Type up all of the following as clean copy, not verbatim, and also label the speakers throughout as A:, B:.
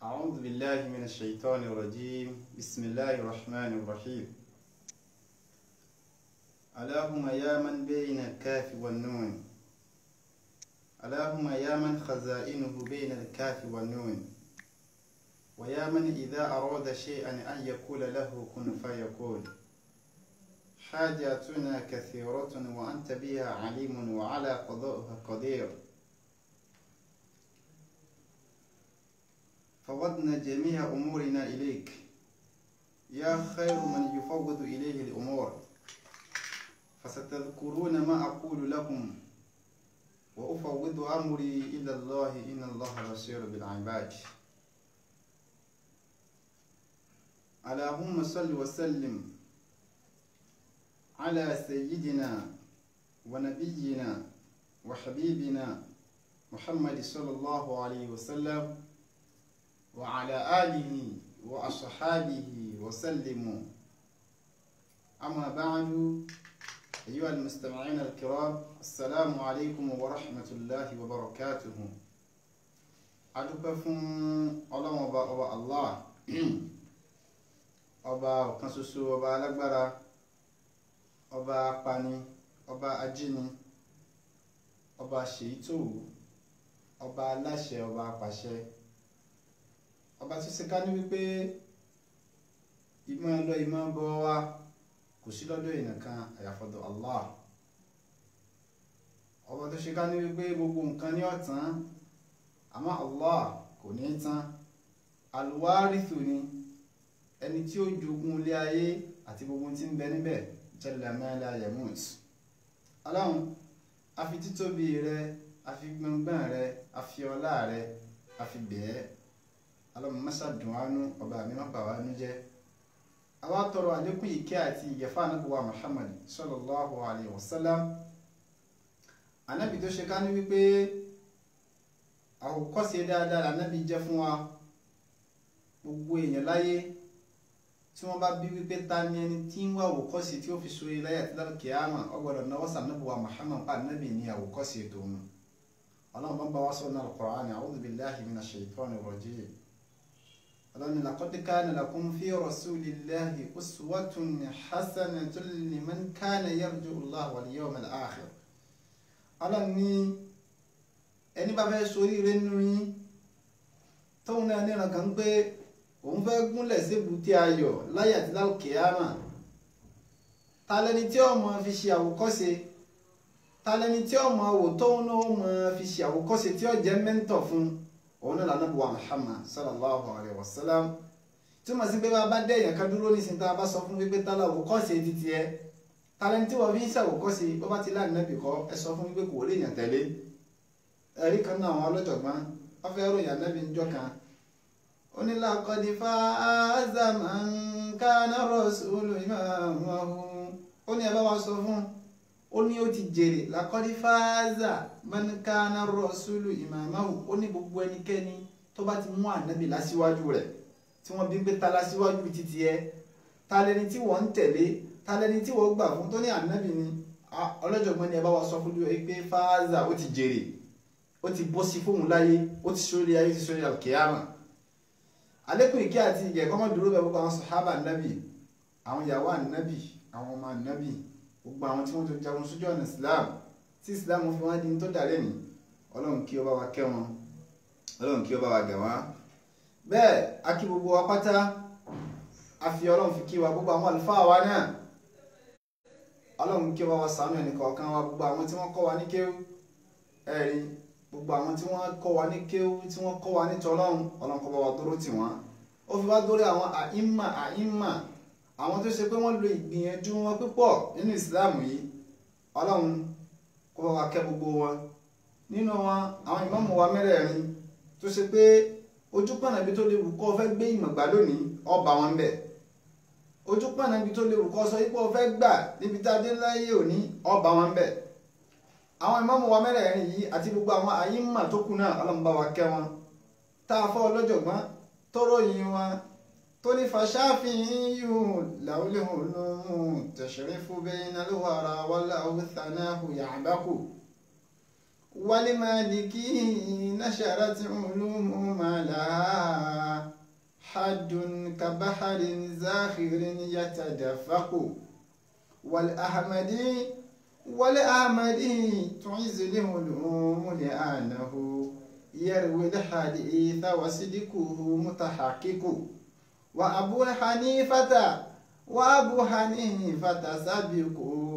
A: أعوذ بالله من الشيطان الرجيم. بسم الله الرحمن الرحيم. اللهم يا من بين الكاف والنون، اللهم يا من خزائنه بين الكاف والنون، ويا من إذا أراد شيئا أن يقول له كن فيكون. حاجاتنا كثيرة وأنت بها عليم وعلى قضائها قدير. فوضنا جميع أمورنا إليك يا خير من يفوض إليه الأمور. فستذكرون ما أقول لكم وأفوض أمري إلى الله إن الله بصير بالعباد. اللهم صل وسلم على سيدنا ونبينا وحبيبنا محمد صلى الله عليه وسلم وعلى آله وأصحابه وسلم. أما بعد، أيها المستمعين الكرام، السلام عليكم ورحمة الله وبركاته. أدوكم الله وبا الله ọba ọ̀kan ṣoṣo, ọba alágbára, ọba apani, ọba ajíni, ọba ṣèyítòwò, ọba aláṣẹ, ọba apàṣẹ, ọba tó ṣe ká ní wípé ìmọ̀ lọ ìmọ̀ bọ̀ wá kò sí lọ́dọ̀ ẹnìkan àyàfọ̀dọ̀ Allah. ọba tó ṣe ká ní wípé gbogbo nǹkan ní ọ̀tán àmọ́ Allah kò ní tán. alwarithu ni ẹni tí ó jogún ilé ayé àti gbogbo tí ń bẹ níbẹ̀, jalla ma la yamut. Ọlọ́run, a fi títóbi rẹ, a fi gbọ̀ngbọ̀n rẹ, a fi ọlá rẹ, a fi bẹ̀ẹ́. Ọlọ́run, má ṣàdùn wá nú, ọba mi má bà wá nú jẹ́. A wá tọrọ àlékún ìkẹ́ àti ìgẹ̀fà Ànábì wa Muhammad sallallahu alayhi wa sallam. Ànábì tó ṣe ká ní wípé àwòkọ́ṣe dáadáa l'Ànábì jẹ́ fún wa. Gbogbo èèyàn láyé tí wọ́n bá bí wípé ta ni ẹni tí ń wá àwòkọ́ṣe tí ó fi ṣoore láyé àti lálùkìyámà, ó gbọ́dọ̀ náwó s'Ànábì wa Muhammad pa Ànábì ní àwòkọ́ṣe tòun. Ọlọ́run bá ń bá wá sọ náà al-Qur'an, a'udhu billahi minash shaitani rajim. Ọlọ́run, laqad kana lakum fi rasulillahi uswatun hasanatun liman kana yarju Allaha wal yawmal akhir. Ọlọ́run ní ẹni bá fẹ́ ṣoríire nínú yín tóun náà níran kan pé òun fẹ́ gúnlẹ̀ sébùté ayọ̀ láyé àti lálùkìyámà, ta lẹni tí ó máa fi ṣe àwòkọ́ṣe, ta lẹni tí ó máa wò tóun náà máa fi ṣe àwòkọ́ṣe tí ó jẹ́ mẹ́ńtọ̀ fún òun náà l'Ànábì wa Muhammad sallallahu alayhi wa sallam. tí mo sì pé bá dé èèyàn kan dúró nísìnyí tá a bá sọ fún wípé tá láwòkọ́ṣe títí ẹ, ta lẹni tí wọ́n fi ń ṣàwòkọ́ṣe bó bá ti láàrín kọ́ ẹ sọ fún wípé kò rí èèyàn tẹ̀lé. ẹ̀rí kan náà àwọn ọlọ́jọ̀gbọ́n wọ́n fẹ́ ròyìn Ànábì níjọ́ kan, ó ní laqad faaza man kana rasulu imamahu. ó ní ẹ bá wa sọ fún, ó ní ó ti jèrè. laqad faaza man kana rasulu imamahu. ó ní gbogbo ẹnikẹ́ni tó bá ti mú Ànábì lásíwájú rẹ̀, tí wọ́n bí pé ta lásíwájú títí ẹ, ta lẹni tí wọ́n ń tẹ̀lé, ta lẹni tí wọ́n gbà fún, tó ní Ànábì ni, ọlọ́jọ̀gbọ́n ni ẹ bá wa sọ fún lórí pé faaza, ó ti jèrè, ó ti bọ́ sí fóun láyé, ó ti sórí ayé, ó ti sórí al-qiyama. Àlékún ìkẹ́ àti ìgẹ̀ kọ́mọ́ dúró bẹ̀ gbogbo àwọn sàhábà Ànábì, àwọn ìyàwó Ànábì, àwọn ọmọ Ànábì, gbogbo àwọn tí wọ́n tó jagun sójú ọ̀nà Islam, tí Islam fi wọ́n di tó dàrẹ́ ní. Ọlọ́run kí ó bá wa kẹ́ wọn, Ọlọ́run kí ó bá wa gẹ̀ wọ́n. Bẹ́ẹ̀ a kí gbogbo wa pátá, a fi Ọlọ́run fi kí wa, gbogbo àwọn àlùfáà wa náà, Ọlọ́run kí ó bá wa ṣàánú ẹnì kọ̀ọ̀kan wa, gbogbo àwọn tí wọ́n kọ́ wa ní kéwú, ẹ̀rí, gbogbo àwọn tí wọ́n kọ́ wa ní kéwú, tí wọ́n kọ́ wa ní tọ́lọ́run, Ọlọ́run kó bá wa dúró tì wọ́n. ó fi wá dórí àwọn àìmà àwọn tó ṣe pé wọ́n lo ìgbìyànjú wọn púpọ̀ nínú ìsìláàmù yìí. Ọlọ́run kó bá wa kẹ́ gbogbo wọn. nínú wọn àwọn ìmáàmù wa mẹ́rẹ̀ẹ̀rin tó ṣe pé ojú pọ̀nà ibi tó lè wù kó fẹ́ gbé ìmọ̀ gbà lónìí, ó bá wọn bẹ̀. ojú pọ̀nà ibi tó lè wù kó sọ pé ó fẹ́ gbà níbi tá a dé láyé òní, ó bá wọn bẹ̀. àwọn ìmáàmù wa mẹ́rẹ̀ẹ̀rin yìí àti gbogbo àwọn àyímà tó kù náà, Ọlọ́run bá wa kẹ́ wọn. tá a fọ́ ọlọ́jọ̀gbọ́n tó ròyìn wọn tó ní fàṣáfihìn làwùlẹ̀ olóhùn tashrifu bayna al-wara wallahu thanahu ya'baku wal maliki nasharat ulumu malaha حاد كبحر زاخر يتدفق والأحمدي تعز العلوم لأنه يروي الحديث وصدقه متحقق وأبو حنيفة سابق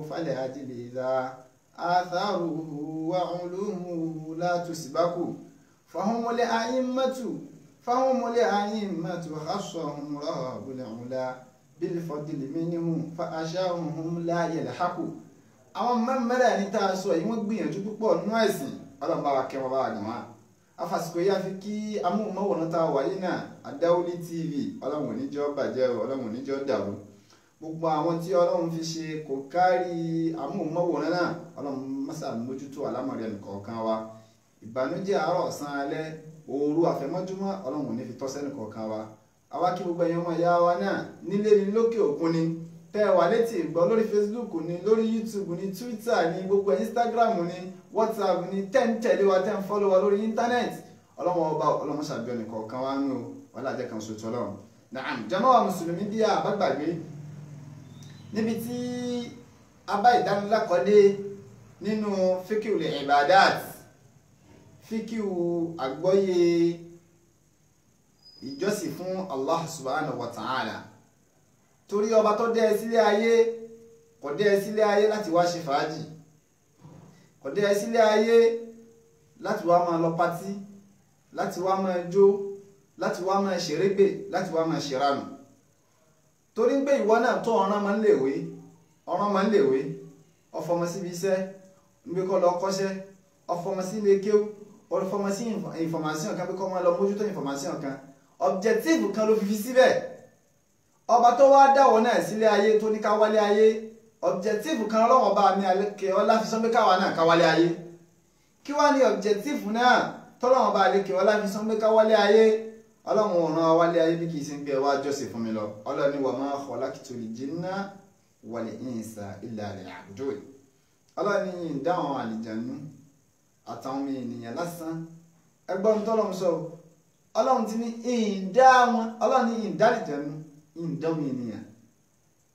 A: فلأجل ذا آثاره وعلومه لا تسبق فهم الأئمة خصهم رب العلا بالفضل منهم فأشاهم لا يلحق àwọn mẹ́mẹ́rẹ́ ní tá a sọ yìí wọ́n gbìyànjú púpọ̀ nínú ẹ̀sìn ọlọ́run bá wa kẹ́ wọn bá wa gbọ̀n wá afàsìkò yìí àfi kí amóhùnmáwòrán tá a wáyé náà Àdáwólé TV ọlọ́run oníjọ́ bàjẹ́ ọlọ́run oníjọ́ dàrú gbogbo àwọn tí ọlọ́run fi ṣe kò kárí amóhùnmáwòrán náà ọlọ́run mọ́sà mójútó àlámọ̀rí ẹnìkọ̀ọ̀kan wa ìbànújẹ́ àárọ̀ ọ̀sán alẹ́ òru àfẹ̀mọ́júmọ́ ọlọ́run ò ní fi tọ́ sẹ́nìkọ̀ọ̀kan wa àwa kí gbogbo ẹ̀yin ọmọ ìyá wa náà nílé ni lókè òkun ni tẹ́ wà létí ìgbọ́ lórí Facebook ni lórí YouTube ni Twitter ni gbogbo Instagram ni WhatsApp ni tẹ́ ń tẹ̀lé wa tẹ́ ń fọ́lọ́ wa lórí íńtánẹ́ẹ̀tì ọlọ́run ọba ọlọ́run ṣàbí ẹnìkọ̀ọ̀kan wa nù wàhálà jẹ́ kan ṣoṣo ọlọ́run naam jàmáà mùsùlùmí bí a bá gbàgbé níbi tí a bá ìdánilẹ́kọ̀ọ́ dé nínú fíkìú lè ibadat fíkìú àgbọ́yé ìjọsìn fún Allah subhanahu wa ta'ala torí ọba tó dẹ́ ẹ sílé ayé kò dẹ́ ẹ sílé ayé láti wá ṣe fàájì kò dẹ́ ẹ sílé ayé láti wá máa lọ patí láti wá máa jó láti wá máa ṣerégbè láti wá máa ṣeranù torí pé ìwọ náà tó ọ̀ràn máa ń lèwe ọfọmọ síbi iṣẹ́ ń gbé kọ́ lọ kọ́ṣẹ́ ọfọmọ sí ilé kéwú ọfọmọ sí information kan pé kọ́ máa lọ mójútó information kan objective kan ló fi síbẹ̀ ọba tó wá dáwọ́ náà sílé ayé tó ní ká wálé ayé objective kan ọlọ́wọ́ bá mi àlékè ọlá fi sọ pé káwa náà ká wálé ayé kí wá ní objective náà tọ́lọ́wọ́ bá àlékè ọlá fi sọ pé ká wálé ayé ọlọ́run ọ̀ràn wálé ayé bí kì í sí ń gbé wá jọ́sìn fún mi lọ ọlọ́run ní wa ma khalaqtul jinna wal insa illa liya'budun ọlọ́run ní ìdáhùn àlìjànú àtàwọn ọmọ ènìyàn lásán ẹgbọ́n tọ́lọ́run sọ ọlọ́run ti ní ìdá wọn ọlọ́run ní ìdálìjànú ìdánwò ènìyàn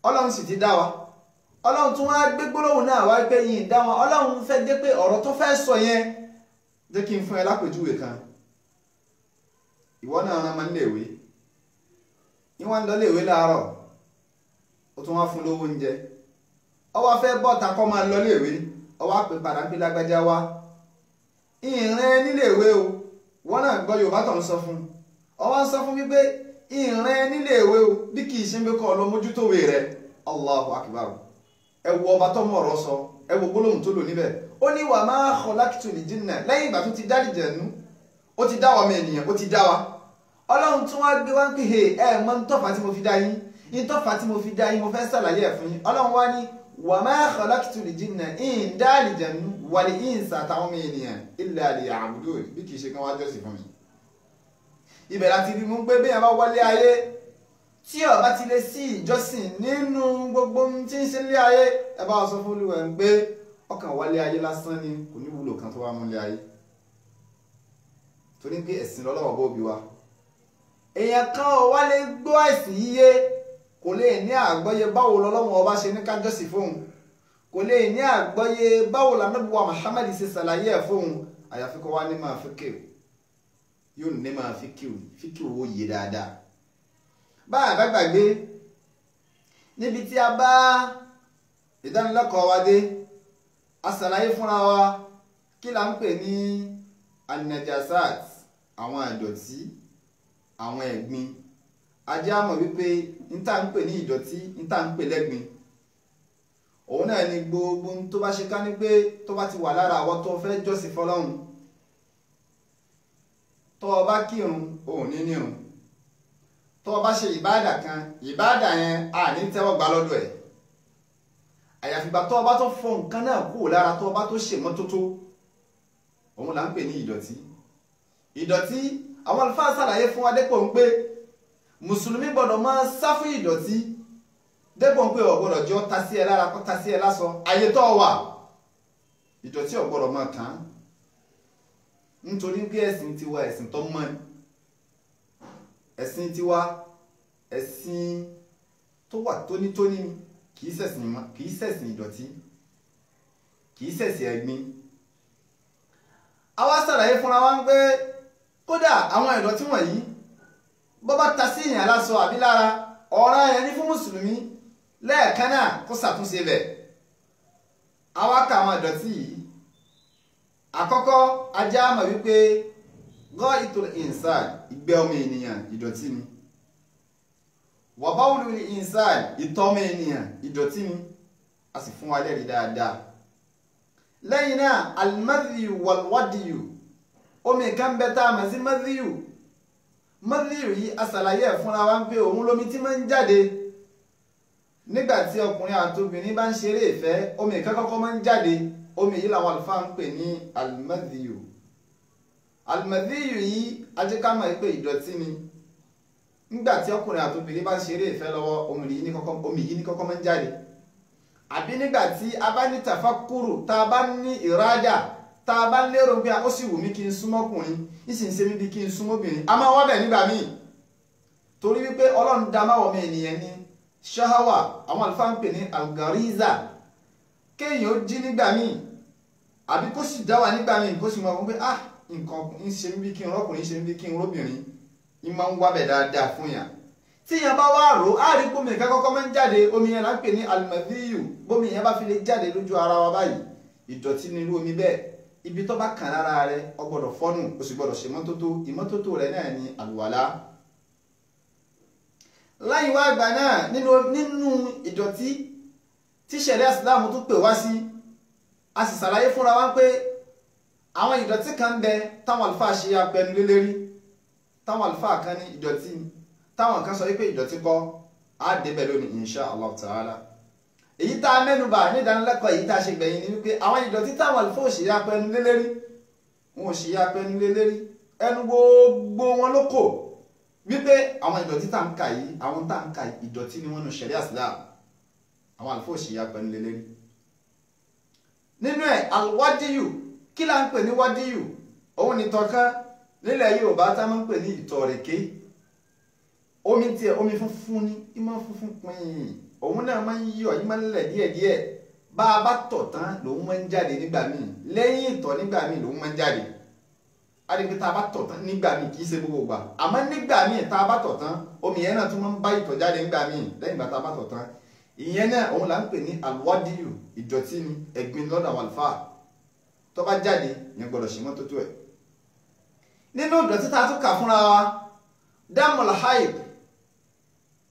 A: ọlọ́run sì ti dá wa ọlọ́run tún wá gbé gbólóhùn náà wá pé ìdá wọn ọlọ́run fẹ́ jẹ́ pé ọ̀rọ̀ tó fẹ́ sọ yẹn jẹ́ kí n fún ẹ lápèjúwe kan ìwọ náà rán máa ń léèwé ìwọ́n ń lọ léèwé láàárọ̀ ó tún wá fún lówó oúnjẹ ọwọ́ fẹ́ bọ́ta kọ́ máa lọ léèwé ọwọ́ àpè padà gbé lágbájá wá ìrìn níléèwé o wọ́n náà gbọ́ Yorùbá tó ń sọ fún ọwọ́ ń sọ fún wípé ìrìn níléèwé o bí kì í ṣe ń bẹ́ kọ́ ọ lọ mójútówé rẹ Allahu akbar ẹ wo ọba tó mọ̀ ọ̀rọ̀ sọ ẹ wo gbólóhùn tó lò níbẹ̀ ó ní wa ma khalaqtul jinna lẹ́yìn ìgbà tó ti dá àlìjànú ó ti dá wa ọmọ ènìyàn ó ti dá wa ọlọ́run tún wá gbé wá ń pè é mọ́ ń tọ́fà tí mo fi dá yín ń tọ́fà tí mo fi dá yín mo fẹ́ sàlàyé ẹ̀ fún yín ọlọ́run wá ní wa ma khalaqtul jinna ń dá àlìjànú wal insa àtàwọn ọmọ ènìyàn illa liya'budun bí kì í ṣe kán wá jọ́sìn fún mi. ibẹ̀ láti rí mú pé bí yẹn bá wọlé ayé tí ó bá ti lè sí ìjọsìn nínú gbogbo tí ń ṣe lé ayé ẹ bá sọ fún Olúwa ń pé ọkàn wọlé ayé lásán ni kò ní wúlò kan tó wá múlé ayé torí pé ẹ̀sìn lọ́lọ́wọ́ bó bí wa èèyàn kan ò wá lè gbọ́ ẹ̀sìn yíyé kò lè ní àgbọ́yé báwo lọ́lọ́wọ́ ọba ṣe ní kájọ́sìn fóun kò lè ní àgbọ́yé báwo l'Ànábì wa Muhammad ṣe ṣàlàyé ẹ̀ fóun àyàfi kó wá ní máa fíkìw yóò ní máa fíkìw owó yé dáadáa báyà bá gbàgbé níbi tí a bá ìdánilẹ́kọ̀ọ́ wa dé a ṣàlàyé fúnra wa kí là ń pè ní an-najasat àwọn ìdọ̀tí àwọn ẹ̀gbin ajá mọ̀ wípé níta ń pè ní ìdọ̀tí níta ń pè lẹ́gbin òun náà ni gbogbo tó bá ṣe ká ní pé tó bá ti wà lára àwọn tó fẹ́ jọ́sìn fọlọ́run tó o bá kírun òun ní nírun tó o bá ṣe ìbáàdà kan ìbáàdà yẹn a ní tẹ́wọ́ gbà lọ́dọ̀ ẹ̀ àyàfìgbà tó o bá tó fọ nǹkan náà kúrò lára tó o bá tó ṣèmọ́tótó òun là ń pè ní ìdọ̀tí àwọn àlùfáà ṣàlàyé fún wa dépò ń pé mùsùlùmí gbọ́dọ̀ máa sá fún ìdọ̀tí dépò ń pé ó gbọ́dọ̀ jọ ta sí ẹ lára kó ta sí ẹ lásọ ayé tó wà ìdọ̀tí ó gbọ́dọ̀ máa kàn án nítorí pé ẹ̀sìn ti wà ẹ̀sìn tó mọ́ ẹ̀sìn tiwa ẹ̀sìn tó wà tónítóní ni, kìí ṣẹ̀sìn ìdọ̀tí, kìí ṣẹ̀sìn ẹ̀gbin. àwa ṣàlàyé fúnra wa ń pé kódà àwọn ìdọ̀tí wọ̀nyí bó bá ta sí ìyàn lásọ àbí lára, ọ̀ràn yẹn ní fún mùsùlùmí lẹ́ẹ̀kan náà kó ṣàtúnṣe bẹ̀. àwa ka àwọn ìdọ̀tí yìí. àkọ́kọ́ ajá mọ̀ wípé gọ́ ìtò ìnsàn ìgbẹ́ ọmọ ènìyàn ìdọ̀tí ni. wàbáwùlù ìnsàn ìtọ̀ ọmọ ènìyàn ìdọ̀tí ni, a sì fún wa lẹ́rìí dáadáa. lẹ́yìn náà alimadiyu walwadiyu, omi kan bẹ tá a mọ̀ sí madiyu. madiyu yìí aṣàlàyé ẹ̀ fúnra wa ń pé òun lomi tí máa ń jáde nígbà tí ọkùnrin àti obìnrin bá ń ṣeré ìfẹ́, omi kan kọ́kọ́ máa ń jáde. omi yìí làwọn àlùfáà ń pè ní alimadiyu. alimadiyu yìí ajẹ́kámọ̀ pé ìdọ̀tí ni. nígbà tí ọkùnrin àti obìnrin bá ń ṣeré ìfẹ́ lọ́wọ́, omi yìí ní kọ́kọ́ máa ń jáde. àbí nígbà tí a bá ní tàfákùrù, tá a bá ní ìrádà, tá a bá lérò pé ó sì wù mí kí n súnmọ́kùnrin, ìsìn ṣe mí bí kí n súnmọ́bìnrin, a máa wá bẹ̀ nígbà míì. torí wípé ọlọ́run dá máwọ̀ mi ènìyàn ní ṣáháwà, àwọn àlùfáà ń pè ní algariza. kéèyàn ó jí nígbà míì àbí kó sì dá wà nígbà míì, kó sì mọ̀ wọ́n pé nǹkan ń ṣe mí bí kí n rọ́kùnrin, ṣe mí bí kí n róbìnrin, ń máa ń wá bẹ̀ dáadáa fún yàn. tí yẹn bá wá rò á rí bómi nǹkan kọ́kọ́ máa ń jáde, omi yẹn là ń pè ní alimadiyu. bómi yẹn bá fi lè jáde lójú ara wa báyìí, ìdọ̀tí ni irú omi bẹ́ẹ̀. ibi tó bá kàn lára rẹ o gbọ́dọ̀ fọ́nù, o sì gbọ́dọ̀ ṣe mọ́tótó. ìmọ́tótó rẹ náà ni àlùwàlá. láyìn wá àgbà náà nínú ìdọ̀tí tí ṣẹ̀ríà Ìsìlámù tún pè wá sí, a sì ṣàlàyé fúnra wa pé àwọn ìdọ̀tí kan ń bẹ táwọn àlùfáà ṣe apẹnu lé lérí. táwọn àlùfáà kan ní ìdọ̀tí, táwọn kan sọ wípé ìdọ̀tí kọ́. á débẹ̀ lónìí insha Allah ta'ala. èyí tá a mẹ́nubà ní ìdánilẹ́kọ̀ọ́ èyí tá a ṣe gbẹ̀yìn ni wípé àwọn ìdọ̀tí táwọn àlùfáà ò ṣe apẹnu lé lérí, wọn ò ṣe apẹnu lé lérí, ẹnu gbogbo wọn ló kò wípé àwọn ìdọ̀tí tá ń kà yìí, àwọn tá ń kà ìdọ̀tí ni wọ́n nu ṣẹ̀ríà Ìsìlámù. àwọn àlùfáà ò ṣe apẹnu lé lérí. nínú ẹ̀ alwadiyu, kí là ń pè ní wadiyu? òun ni tọ̀kan nílẹ̀ Yorùbá tá máa ń pè ní ìtọ̀rẹ̀ké. omi tiẹ̀ omi funfun ni, ìmọ̀ funfun pin, òun náà máa ń yọ̀, ìmọ̀ nílẹ̀ díẹ̀díẹ̀. bá a bá tọ̀ tán lòun máa ń jáde nígbà míì, lẹ́yìn ìtọ̀ nígbà míì lòun máa ń jáde. a rí pé tá a bá tọ̀ tán nígbà míì, kì í ṣe gbogbo ìgbà, àmọ́ nígbà míì tá a bá tọ̀ tán, omi yẹn náà tún máa ń bá ìtọ̀ jáde nígbà míì lẹ́yìn ìgbà tá a bá tọ̀ tán. ìyẹn náà òun là ń pè ní alwadiyu, ìdọ̀tí ni, ẹ̀gbin lọ́dọ̀ àwọn àlùfáà. tó bá jáde yẹn gbọ́dọ̀ ṣe mọ́tótó ẹ̀. nínú ìdọ̀tí tá a tún kà fúnra wa, damul haid,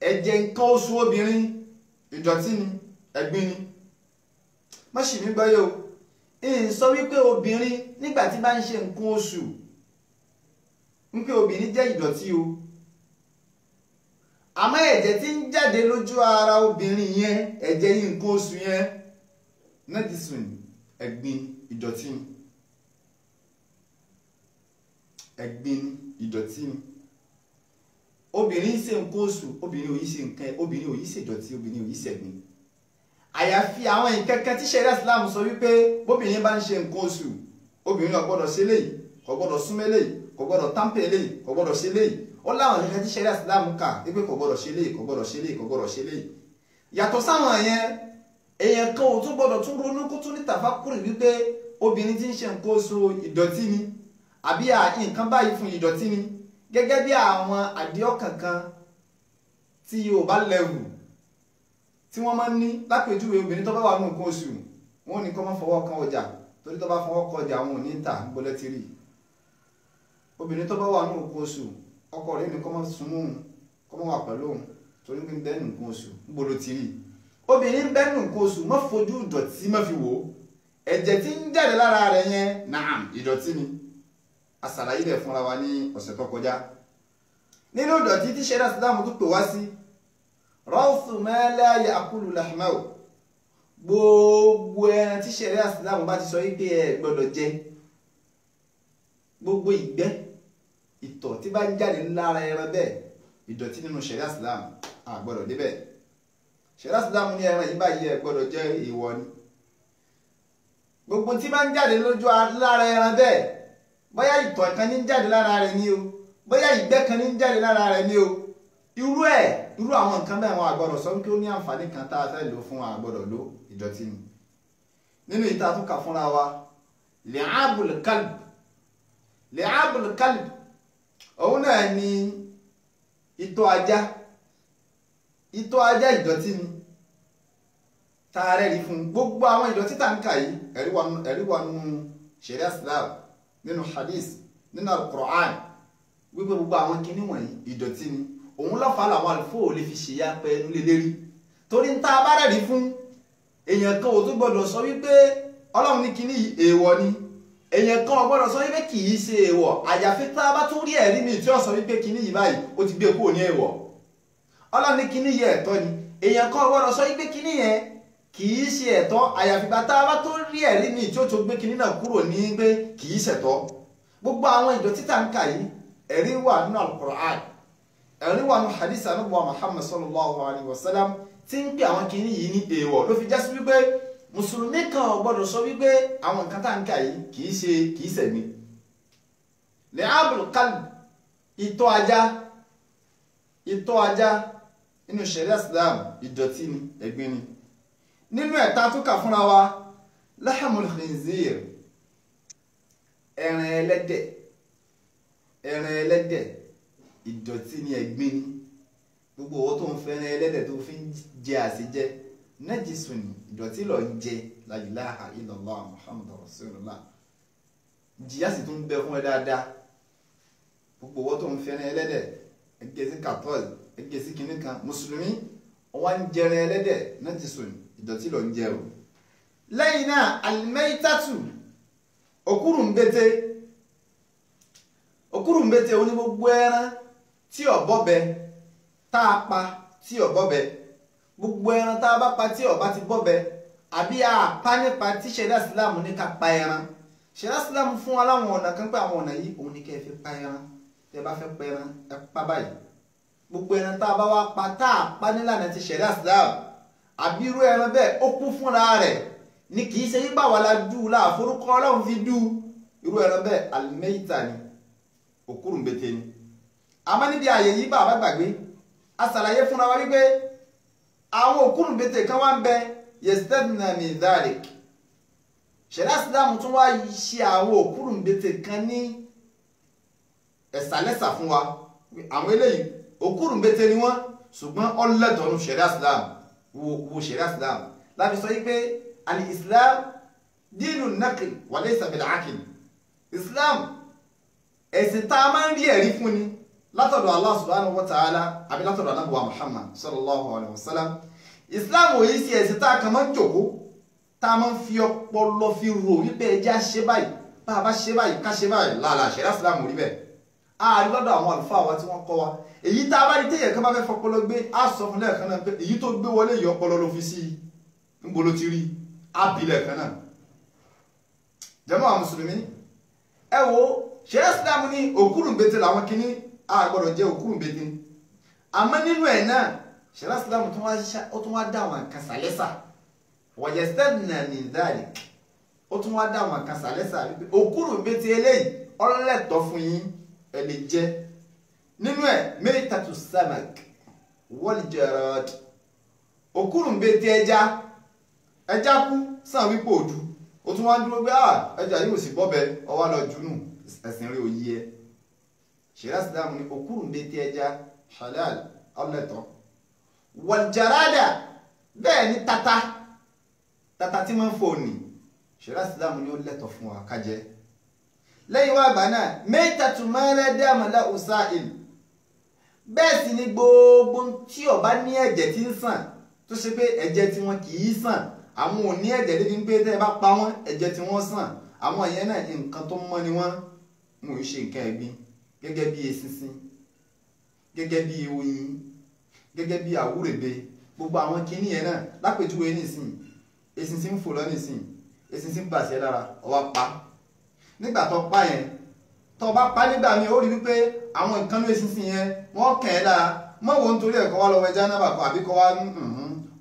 A: ẹ̀jẹ̀ nǹkan oṣù obìnrin, ìdọ̀tí ni, ẹ̀gbin ni. má ṣì mí gbọ́ yé o, ń sọ wípé obìnrin nígbà tí bá ń ṣe nǹkan oṣù ń pé obìnrin jẹ́ ìdọ̀tí o. àmọ́ ẹ̀jẹ̀ tí ń jáde lójú ara obìnrin yẹn, ẹ̀jẹ̀ yìí nǹkan oṣù yẹn, nẹ́dísùn, ẹ̀gbin, ìdọ̀tí ni. ẹ̀gbin ìdọ̀tí ni. obìnrin ṣe nǹkan oṣù, obìnrin ò yí ṣe nǹkan, obìnrin ò yí ṣe ìdọ̀tí, obìnrin ò yí ṣe ẹ̀gbin. àyàfi àwọn ìkẹ́kẹ́ tí ṣẹ̀ríà Ìsìlámù sọ wípé bóbìnrin bá ń ṣe nǹkan oṣù, obìnrin ò gbọ́dọ̀ ṣe léyìí, kò gbọ́dọ̀ súnmọ́ léyìí, kò gbọ́dọ̀ támpẹ̀ léyìí, kò gbọ́dọ̀ ṣe léyìí. ó láwọn ìkẹ́kẹ́ tí ṣẹ̀ríà Ìsìlámù kà wípé kò gbọ́dọ̀ ṣe léyìí, kò gbọ́dọ̀ ṣe léyìí, kò gbọ́dọ̀ ṣe léyìí. yàtọ̀ sáwọn yẹn, èèyàn kan ò tún gbọ́dọ̀ tún ronú kó tún ní tàfákùrù wípé obìnrin tí ń ṣe nǹkan oṣù ìdọ̀tí ni, àbí nǹkan báyìí fún ìdọ̀tí ni. gẹ́gẹ́ bí àwọn àdíọ́kàn kan tí Yorùbá lẹ́wù tí wọ́n máa ń ní, lápèjúwe obìnrin tó bá wà ní nǹkan oṣù, wọn ò ní kó má fọwọ́ kan ọjà, torí tó bá fọwọ́ kan ọjà wọn ò ní tà ń gbọ́lẹ́ ti rí. obìnrin tó bá wà ní nǹkan oṣù, ọkọ rẹ̀ ní kó má sún mọ́ òun, kó má wà pẹ̀lú òun, torí pé ń bẹ́ẹ̀ nǹkan oṣù ń gbọ́lọ́ ti rí. obìnrin ń bẹ́ẹ̀ nǹkan oṣù, má fojú ìdọ̀tí má fi wò ó. ẹ̀jẹ̀ tí ń jáde lára rẹ̀ yẹn, naam, ìdọ̀tí ni. a ṣàlàyé rẹ̀ fúnra wa ní ọ̀sẹ̀ tó kọjá. nínú ìdọ̀tí tí ṣẹ̀ríà Ìsìlámù tó pè wá sí, rọ́ọ̀sù mẹ́lẹ́ ya'kulu lahmahu, gbogbo ẹran tí ṣẹ̀ríà Ìsìlámù bá ti sọ wípé ẹ gbọ́dọ̀ jẹ, gbogbo ìgbẹ́ ìtọ̀ tí bá ń jáde lára ẹran bẹ́ẹ̀, ìdọ̀tí nínú ṣẹ̀ríà Ìsìlámù, a gbọ́dọ̀ débẹ̀. ṣẹ̀ríà Ìsìlámù ní ẹran yìí báyìí ẹ gbọ́dọ̀ jẹ, èèwọ̀ ni. gbogbo tí bá ń jáde lójú lára ẹran bẹ́ẹ̀, bóyá ìtọ̀ kan ní jáde lára rẹ̀ ni o, bóyá ìgbẹ́ kan ní jáde lára rẹ̀ ni o irú àwọn nǹkan bẹ́ẹ̀ wọn àgbọ̀dọ̀ sọ wípé ó ní àǹfààní kan tá a fẹ́ lò fún àgbọ̀dọ̀ lò ìdọ̀tí ni. nínú ìta tó kà fúnra wa li'abul kalb òun náà ni ìtọ̀ ajá ìdọ̀tí ni tààrẹ rí fún gbogbo àwọn ìdọ̀tí tá ń kà yìí ẹ̀rí wà nínú sharia Islam nínú hadith nínú al-Qur'an wípé gbogbo àwọn kinní wọ̀nyí ìdọ̀tí ni òun lọ́fà làwọn àlùfóò lè fi ṣèyá pẹ́ nílé lérí torí ń tá a bá rẹ̀ rí fún èèyàn kan ò tó gbọdọ̀ sọ wípé ọlọ́run ní kinní èèwọ̀ ni èèyàn kan ò gbọdọ̀ sọ wípé kì í ṣe èèwọ̀ àyàfi tá a bá tún rí ẹ̀rí mi tí ó sọ wípé kinní yìí báyìí ó ti gbé kúrò ní èèwọ̀ ọlọ́run ní kinní yẹ ẹ̀tọ́ ni èèyàn kan ò gbọdọ̀ sọ wípé kinní yẹn kì í ṣe ẹ̀tọ́ àyàfi tá a bá tún rí ẹ̀rí mi tí ó tó gbé kinní náà kúrò ní pé kì í ṣẹ̀tọ́ gbogbo àwọn ìdọ̀tí tá ń kà yìí ẹ̀rí wà nínú al-Qur'an ẹ̀rí wà nínú hadith Ànábì Muhammad sallallahu alayhi wa sallam tí ń pè àwọn kinní yìí ní èèwọ̀ ló fi já sí wípé mùsùlùmí kan ò gbọdọ̀ sọ wípé àwọn nǹkan tá ń kà yìí kì í ṣẹ̀gbin. li'abul kalb ìtọ̀ ajá nínú sharia Islam ìdọ̀tí ni ẹ̀gbin ni. nínú ẹ̀ta tó kà fúnra wa lahamul khinzir ẹran ẹlẹ́dẹ̀ ìdọ̀tí ni ẹ̀gbin ni gbogbo owó tó ń fẹ́ràn ẹlẹ́dẹ̀ tó fi ń jẹ àṣejẹ najisun ni ìdọ̀tí lọ ń jẹ la ilaha illallah muhammadu rasulullah jìyà sì tún bẹ fún ẹ dáadáa gbogbo owó tó ń fẹ́ràn ẹlẹ́dẹ̀ ẹgẹ sí katol ẹgẹ sí kinní kan mùsùlùmí wọn ń jẹrẹ ẹlẹ́dẹ̀ najisun ni ìdọ̀tí lọ ń jẹ o. lẹ́yìn náà al-maytatu òkúrùmbété oní gbogbo ẹran tí ọ̀bọ bẹ tá a pa tí ọ̀bọ bẹ gbogbo ẹran tá a bá pa tí ọ̀bá ti bọ́ bẹ àbí a pa nípa tí ṣẹ̀dá sílámù ní ká pa ẹran ṣẹ̀dá sílámù fún wa láwọn ọ̀nà kan pé àwọn ọ̀nà yìí òun ní kẹ́ ẹ fi pa ẹran tẹ́ bá fẹ́ pa ẹran ẹ pa báyìí gbogbo ẹran tá a bá wá pa tá a pa nílànà ti ṣẹ̀dá sílámù àbí irú ẹran bẹ́ẹ̀ ó kú fúnra rẹ̀ ni kì í ṣe yípa wà lájú láàforúkọ ọlọ́run fi dú irú ẹran bẹ́ẹ̀ al-mayta ni òkúrùmbété ni. àmọ́ níbi ààyè yìí bàbá gbàgbé a ṣàlàyé fúnra wa wípé àwọn òkúrùmbété kan wá ń bẹ yastadna min dhalik ṣẹ̀dá sílámù tún wá ṣe àwọn òkúrùmbété kan ní ẹ̀sàlẹ́sà fún wa àwọn eléyìí òkúrùmbété ni wọ́n ṣùgbọ́n ọlẹ́tọ̀ọ́nù ṣẹ̀dá sílámù wo ṣẹ̀dá sílámù láti sọ wípé al-islam dínú naql wa laysa bil-aql islam ẹ̀sìn tá a máa ń rí ẹ̀rí fún ni látọ̀dọ̀ Allah subhanahu wa ta'ala àbí látọ̀dọ̀ Ànábì wa Muhammad sallallahu alayhi wa sallam islam ò yí sí ẹ̀sìn tá a kàn máa ń jòkó tá a máa ń fi ọpọlọ fi rò wípé ẹjẹ́ ṣe báyìí bá a bá ṣe báyìí ká ṣe báyìí láàlá ṣẹ̀dá islam rí bẹ́ẹ̀ a rí lọ́dọ̀ àwọn àlùfáà wa tí wọ́n kọ́ wa èyí tá a bá rí téèyàn kan bá fẹ́ fọpọlọ gbé a sọ fún lẹ́ẹ̀kan náà pé èyí tó gbé wọlé yìí ọpọlọ ló fi sí i níbo ló ti rí àbí lẹ́ẹ̀kan náà jàmáà àwọn mùsùlùmí ẹ wo ṣẹ̀dá islam ní òkúrùmbété làwọn kìíní a gbọ́dọ̀ jẹ́ òkúrùmbété àmọ́ nínú ẹ̀ náà ṣẹ̀dá islam tún wá dá àwọn kan sàlẹ́sà wajastadna min dhalik ó tún wá dá àwọn kan sàlẹ́sà wípé òkúrùmbété eléyìí ọlẹ́tọ̀ fún yín ẹ lè jẹ nínú ẹ̀ maytatu samak wal jarad òkúrùmbété ẹja kú sàn wípé òdu ó tún wá dúró pé ẹja yóò sì bọ́bẹ ọwá lọ jùnú ẹ̀sìn rí òyí ẹ ṣẹ̀dá sílámù ní òkúrùmbété ẹja halal ọlẹ́tọ̀ wal jarada bẹ́ẹ̀ ni tata tí máa ń fò ní ṣẹ̀dá sílámù ní ó lẹ́tọ̀ fún wa ká jẹ lẹ́yìn wá àgbà náà maytatu ma la dama lahu sa'il bẹ́ẹ̀ sì ni gbogbo tí ó bá ní ẹ̀jẹ̀ tí ń sàn tó ṣe pé ẹ̀jẹ̀ tí wọn kì í sàn àwọn ò ní ẹ̀jẹ̀ débi pé tẹ́ ẹ bá pa wọ́n ẹ̀jẹ̀ tí wọ́n sàn àwọn ìyẹn náà nǹkan tó mọ́ ni wọ́n mú ṣe nǹkan ẹ̀gbin gẹ́gẹ́ bí eṣinṣin gẹ́gẹ́ bí oyin gẹ́gẹ́ bí àwúrèbe gbogbo àwọn kinní yẹn náà lápèjúwe nísìn eṣinṣin ń fò lọ nísìn eṣinṣin bàṣẹ lára ó wá pa nígbà tó pa yẹn tó bá pa nígbà mi ó rí wípé àwọn nǹkan ló eṣinṣin yẹn wọ́n kàn ẹ́ lára mọ́ wo nítorí ẹ̀kọ́ wá lọ́wọ́ ẹja náà bàkọ́ àbí kọ́ wá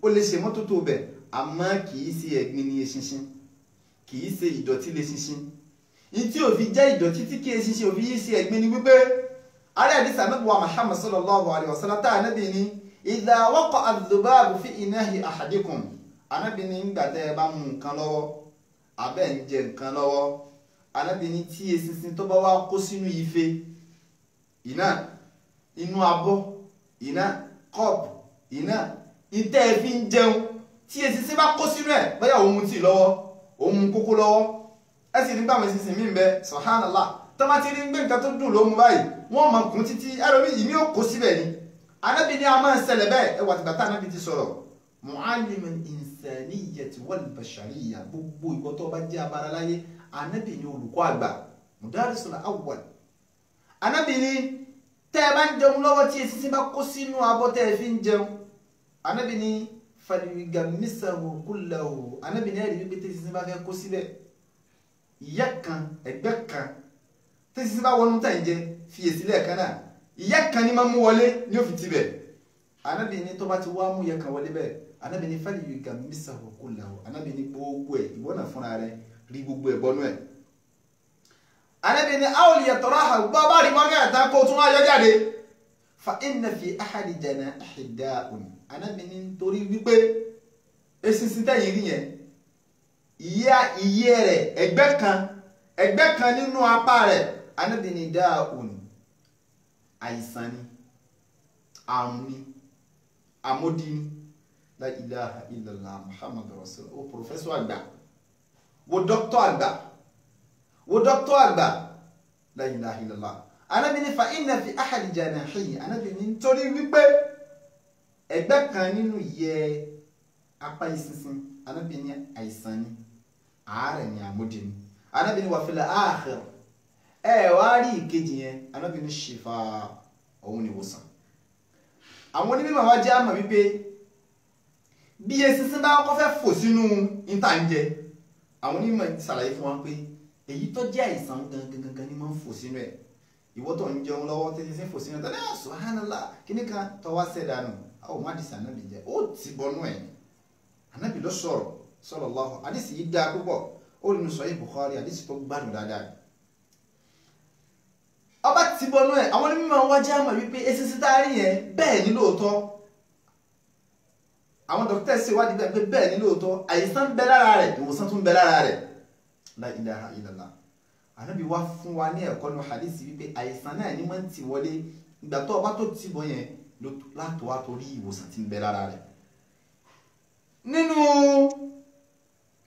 A: ó lè ṣe mọ́tótó bẹ̀ àmọ́ kì í ṣe ẹ̀gbin ní eṣinṣin kì í ṣe ìdọ̀tí lè ṣinṣin ní tí ò fi jẹ́ ìdọ̀tí tí kí eṣinṣin ò fi yí ṣe ẹ̀gbin ni wípé ari hadith Ànábì wa Muhammad sallallahu alaihi wasallam ta Ànábì ní idha waqa'a adh-dhubabu fi inahi ahadikum Ànábì ní ńgbà tẹ́ bá mú nǹkan lọ́wọ́ abẹ́ ń jẹ nǹkan lọ́wọ́ Ànábì ní tí eṣinṣin tó bá wá kó sínú ife iná inú abọ́ iná cup iná ìtẹ́ fi ń jẹun tí eṣinṣin bá kó sínú ẹ̀ bóyá òun tí lọ́wọ́ òun kókó lọ́wọ́ ẹ sì nígbà àwọn eṣinṣin mí ń bẹ subhanallah tó má ti rí gbé nǹkan tó dùn ló mú báyìí wọ́n mọ̀ kún títí ẹlòmí yìí ní ó kó síbẹ̀ ni Ànábì ní a máa ń ṣẹlẹ̀ bẹ́ẹ̀ ẹwà tìgbà tá Ànábì ti sọ̀rọ̀ mu'alliman insaniyyati wal bashariyya gbogbo ìwọ tó bá jẹ́ abara láyé Ànábì ní olùkọ́ àgbà mudarisul awwal Ànábì ní tẹ́ ẹ bá ń jẹun lọ́wọ́ tí eṣinṣin bá kó sínú abọ́ tẹ́ ẹ fi ń jẹun Ànábì ní falyughammisahu kullahu Ànábì ní ẹ̀rí wípé tí eṣinṣin bá fẹ́ kó síbẹ̀ ìyá kan ẹgbẹ́ kan tí eṣinṣin bá wọnú tà ń jẹ fiyèsí lẹ́ẹ̀kan náà ìyá kan ní máa mú wọlé ní ó fi tibẹ̀ Ànábì ní tó bá ti wá mú ìyá kan wọlé bẹ́ẹ̀ Ànábì ní falyughammisahu kullahu Ànábì ní gbogbo ẹ̀ ìwọ náà fúnra rẹ̀ rí gbogbo ẹ̀ bọ́nú ẹ̀ Ànábì ní aw liyatraha gbọ́ bá rí mọ́gẹ́ ẹ̀ta kó tún wá yọ jáde fa inna fi ahadi janahi da'un Ànábì ní nítorí wípé eṣinṣin tẹ̀yìn rí yẹn ìyẹ́ rẹ̀ ẹgbẹ́ kan nínú apá rẹ̀ Ànábì ní da'un àìsàn ni àrùn ni àmódì ni la ilaha illallah muhammadu rasulullah o professor àgbà wo doctor àgbà la ilaha illallah Ànábì ní fa inna fi ahadi janahi Ànábì ní nítorí wípé ẹgbẹ́ kan nínú ìyẹ́ apá eṣinṣin Ànábì ní àìsàn ni àárẹ̀ ni àmódì ni Ànábì ní wa fil akhir wá rí ìkejì yẹn Ànábì ní shifa òun ni ìwòsàn àwọn onímọ̀ wá jẹ́ àmọ̀ wípé bí eṣinṣin bá kọ́ fẹ́ fò sínú ìtànjẹ àwọn onímọ̀ ṣàlàyé fún wa pé èyí tó jẹ́ àìsàn gangan ni máa ń fò sínú ẹ̀ ìwọ tó ń jẹun lọ́wọ́ tí eṣinṣin fò sínú ẹ̀ tọ́lá subhanallah kíní kan tọwọ́ sẹ́dánù àwọn má dìsí Ànábì jẹ́ ó ti bọnú ẹ̀ Ànábì ló sọ̀rọ̀ sallallahu àdìsí yìí dáa púpọ̀ ó rí nu Sahih Bukhari àdìsí tó gbádùn dáadáa ọba ti bọnú ẹ̀ àwọn onímọ̀ wá jẹ́ àmọ̀ wípé eṣinṣin tá a rí yẹn bẹ́ẹ̀ ni lóòótọ́ àwọn dókítà ṣe wádìí bẹ́ẹ̀ pé bẹ́ẹ̀ ni lóòótọ́ àìsàn bẹ lára rẹ̀ ìwòsàn tún bẹ lára rẹ̀ la ilaha illallah Ànábì wá fún wa ní ẹ̀kọ́ nu hadisi wípé àìsàn náà ni máa ń tì wọlé ìgbà tó ọba tó ti bọ yẹn látọ̀ wá torí ìwòsàn tí ń bẹ lára rẹ̀ nínú